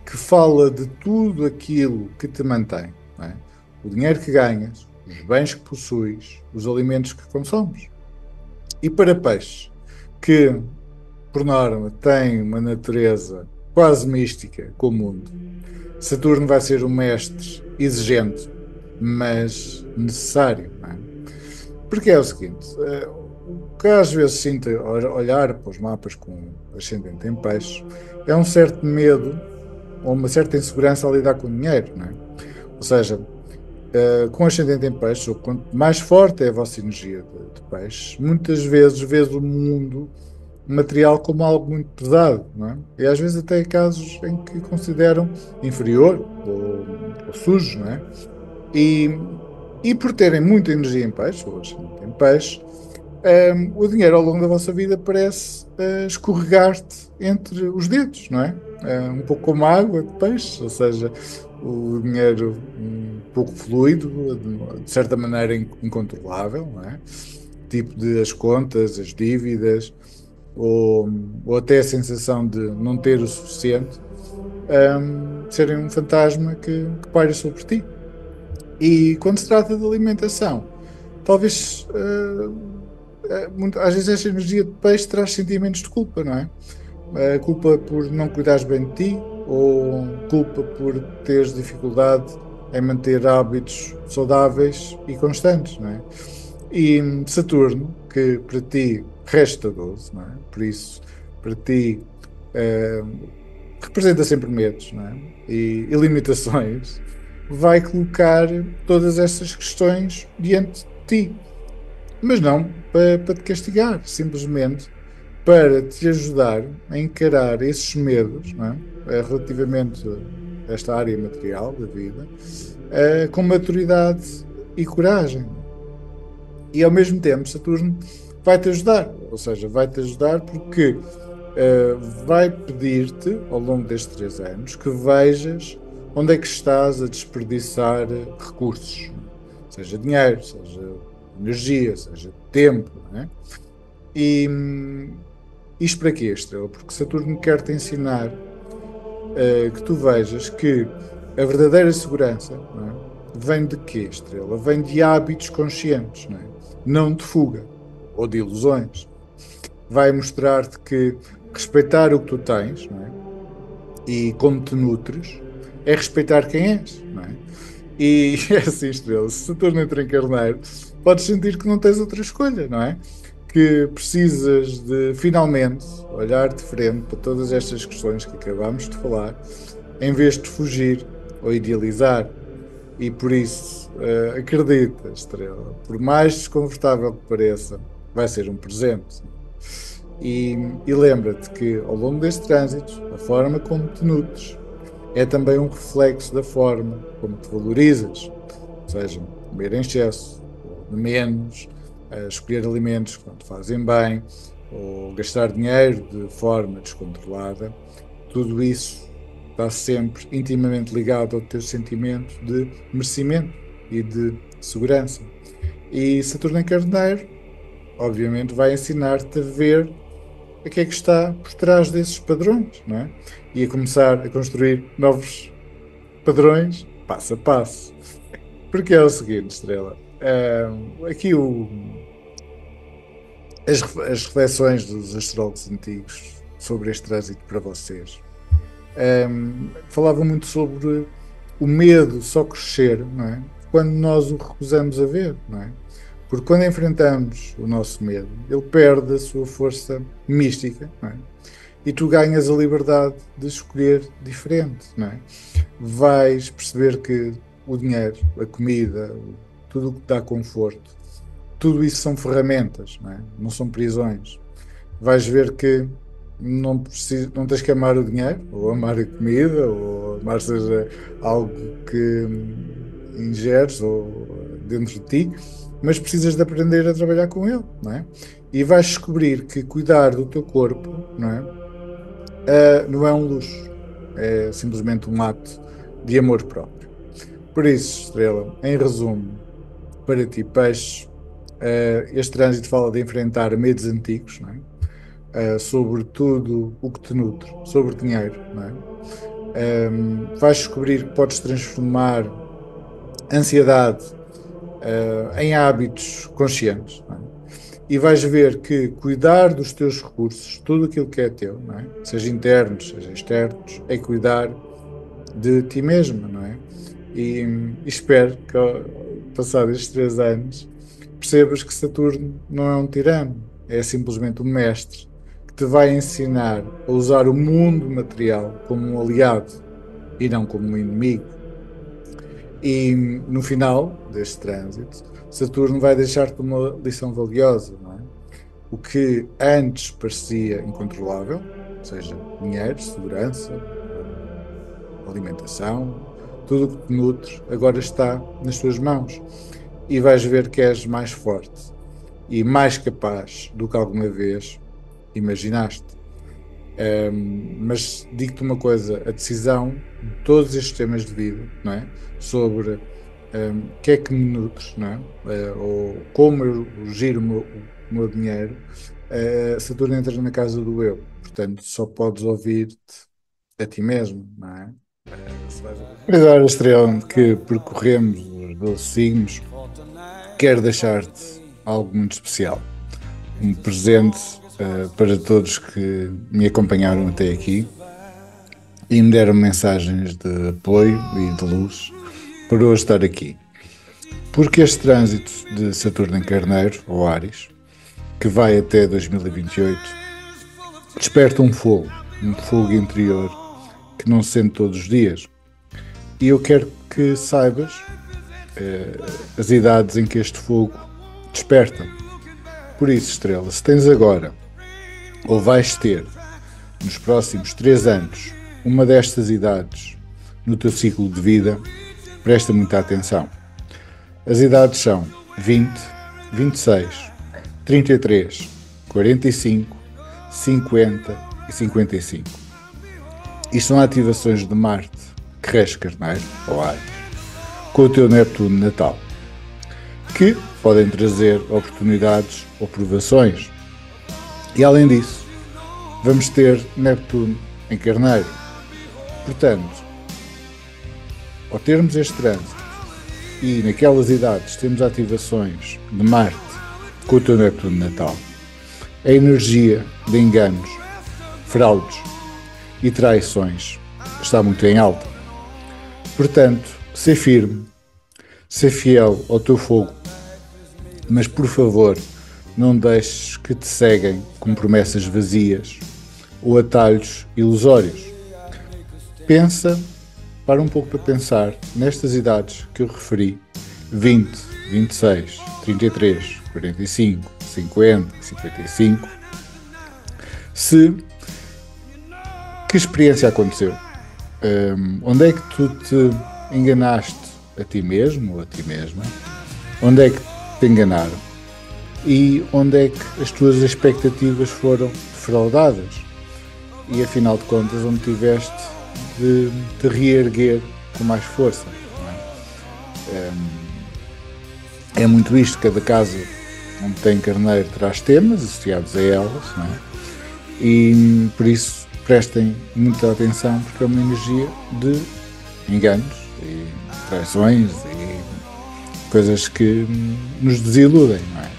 que fala de tudo aquilo que te mantém, não é? O dinheiro que ganhas, os bens que possuis, os alimentos que consomes. E para peixes, que por norma têm uma natureza quase mística com o mundo, Saturno vai ser um mestre exigente, mas necessário, não é? Porque é o seguinte, o que às vezes sinto olhar para os mapas com ascendente em peixes é um certo medo ou uma certa insegurança a lidar com o dinheiro, não é? Ou seja, com ascendente em peixes, ou quanto mais forte é a vossa energia de peixes, muitas vezes vês o mundo material como algo muito pesado, não é? E às vezes até há casos em que consideram inferior ou sujo, não é? E, e por terem muita energia em peixe, ou ascendente em peixe, o dinheiro ao longo da vossa vida parece escorregar-te entre os dedos, não é? Um pouco como a água de peixe, ou seja, o dinheiro um pouco fluido, de certa maneira incontrolável, não é? Tipo de as contas, as dívidas, ou, ou até a sensação de não ter o suficiente, serem um fantasma que paira sobre ti. E quando se trata de alimentação, talvez às vezes esta energia de peixe traz sentimentos de culpa, não é? Culpa por não cuidares bem de ti, ou culpa por teres dificuldade em manter hábitos saudáveis e constantes, não é? E Saturno, que para ti resta 12, não é? Por isso, para ti eh, representa sempre medos, não é? E limitações, vai colocar todas essas questões diante de ti. Mas não para te castigar, simplesmente para te ajudar a encarar esses medos, não é? Relativamente a esta área material da vida, com maturidade e coragem. E ao mesmo tempo, Saturno vai-te ajudar, ou seja, vai-te ajudar porque vai pedir-te, ao longo destes 3 anos, que vejas onde é que estás a desperdiçar recursos, seja dinheiro, seja energia, seja tempo, não é? E isto para quê, Estrela? Porque Saturno quer te ensinar que tu vejas que a verdadeira segurança, não é? Vem de quê, Estrela? Vem de hábitos conscientes, não é? Não de fuga ou de ilusões. Vai mostrar-te que respeitar o que tu tens, não é? E como te nutres é respeitar quem és, não é? E é assim, Estrela, se Saturno entra em Carneiro, podes sentir que não tens outra escolha, não é? Que precisas de finalmente olhar de frente para todas estas questões que acabámos de falar, em vez de fugir ou idealizar. E por isso acredita, Estrela, por mais desconfortável que pareça, vai ser um presente. E lembra-te que ao longo deste trânsito, a forma como te nutres é também um reflexo da forma como te valorizas, ou seja, comer em excesso, ou menos, escolher alimentos que não te fazem bem, ou gastar dinheiro de forma descontrolada, tudo isso está sempre intimamente ligado ao teu sentimento de merecimento e de segurança. E Saturno em Carneiro, obviamente, vai ensinar-te a ver o que é que está por trás desses padrões, não é? E a começar a construir novos padrões, passo a passo. Porque é o seguinte, Estrela, aqui as reflexões dos astrólogos antigos sobre este trânsito para vocês falavam muito sobre o medo só crescer, não é? Quando nós o recusamos a ver, não é? Porque quando enfrentamos o nosso medo, ele perde a sua força mística, não é? E tu ganhas a liberdade de escolher diferente, não é? Vais perceber que o dinheiro, a comida, tudo o que dá conforto, tudo isso são ferramentas, não é? Não são prisões. Vais ver que não tens que amar o dinheiro, ou amar a comida, ou amar seja algo que ingeres ou dentro de ti, mas precisas de aprender a trabalhar com ele, não é? E vais descobrir que cuidar do teu corpo, não é? Não é um luxo, é simplesmente um ato de amor próprio. Por isso, Estrela, em resumo, para ti, peixe, este trânsito fala de enfrentar medos antigos, não é? Sobre tudo o que te nutre, sobre dinheiro, não é? Vais descobrir que podes transformar ansiedade em hábitos conscientes, não é? E vais ver que cuidar dos teus recursos, tudo aquilo que é teu, não é? Seja internos, seja externos, é cuidar de ti mesmo, não é? E espero que, passados estes 3 anos, percebas que Saturno não é um tirano, é simplesmente um mestre que te vai ensinar a usar o mundo material como um aliado e não como um inimigo. E no final deste trânsito, Saturno vai deixar-te uma lição valiosa, não é? O que antes parecia incontrolável, ou seja, dinheiro, segurança, alimentação, tudo o que te nutre, agora está nas tuas mãos. E vais ver que és mais forte e mais capaz do que alguma vez imaginaste. Mas digo-te uma coisa, a decisão de todos estes temas de vida, não é? Sobre o que é que me nutre, não é? Ou como eu giro o meu dinheiro, Saturno entra na casa do eu, portanto só podes ouvir-te a ti mesmo, não é? Agora, Estrela, que percorremos os 12 signos, quero deixar-te algo muito especial, um presente para todos que me acompanharam até aqui e me deram mensagens de apoio e de luz para hoje estar aqui. Porque este trânsito de Saturno em Carneiro, ou Áries, que vai até 2028, desperta um fogo interior que não se sente todos os dias. E eu quero que saibas as idades em que este fogo desperta. Por isso, Estrela, se tens agora, ou vais ter, nos próximos 3 anos, uma destas idades no teu ciclo de vida, presta muita atenção. As idades são 20, 26, 33, 45, 50 e 55. Isto são ativações de Marte, que rege Carneiro, ou Áries, com o teu Neptuno natal, que podem trazer oportunidades ou provações. E além disso, vamos ter Neptuno em Carneiro. Portanto, ao termos este trânsito e naquelas idades temos ativações de Marte com o teu Neptuno natal, a energia de enganos, fraudes e traições está muito em alta. Portanto, ser firme, ser fiel ao teu fogo, mas por favor, não deixes que te seguem com promessas vazias ou atalhos ilusórios. Para um pouco para pensar nestas idades que eu referi, 20, 26, 33, 45, 50, 55. Que experiência aconteceu? Onde é que tu te enganaste a ti mesmo ou a ti mesma? Onde é que te enganaram? E onde é que as tuas expectativas foram defraudadas? E afinal de contas, onde tiveste de te reerguer com mais força? Não é? É muito isto, cada casa onde tem carneiro traz temas associados a elas, não é? E por isso prestem muita atenção, porque é uma energia de enganos e traições e coisas que nos desiludem, não é?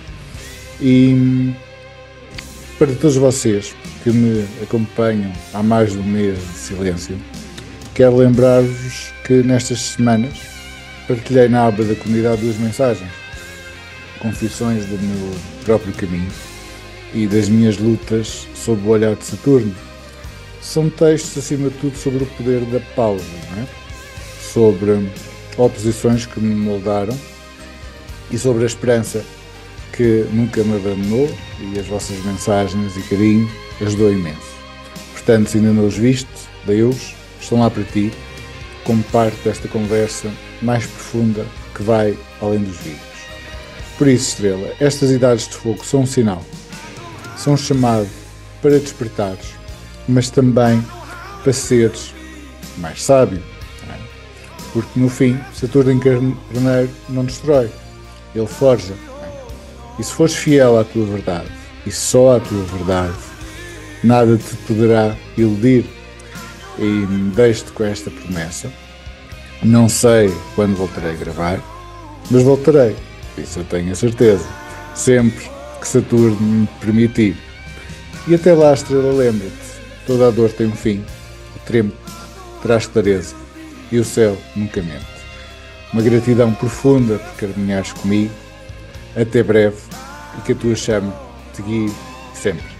E para todos vocês que me acompanham há mais de um mês de silêncio, quero lembrar-vos que nestas semanas partilhei na aba da comunidade 2 mensagens, confissões do meu próprio caminho e das minhas lutas sob o olhar de Saturno. São textos, acima de tudo, sobre o poder da pausa, não é? Sobre oposições que me moldaram e sobre a esperança que nunca me abandonou, e as vossas mensagens e carinho ajudou imenso. Portanto, se ainda não os viste, dei-os, estão lá para ti, como parte desta conversa mais profunda que vai além dos vídeos. Por isso, Estrela, estas idades de fogo são um sinal, são um chamado para despertares, mas também para seres mais sábio, não é? Porque no fim, Saturno em Carneiro não destrói, ele forja. E se fores fiel à tua verdade, e só à tua verdade, nada te poderá iludir. E deixo-te com esta promessa. Não sei quando voltarei a gravar, mas voltarei. Isso eu tenho a certeza. Sempre que Saturno me permitir. E até lá, Estrela, lembra-te, toda a dor tem um fim. O tempo traz clareza. E o céu nunca mente. Uma gratidão profunda por caminhares comigo. Até breve, e que a tua chama te guie sempre.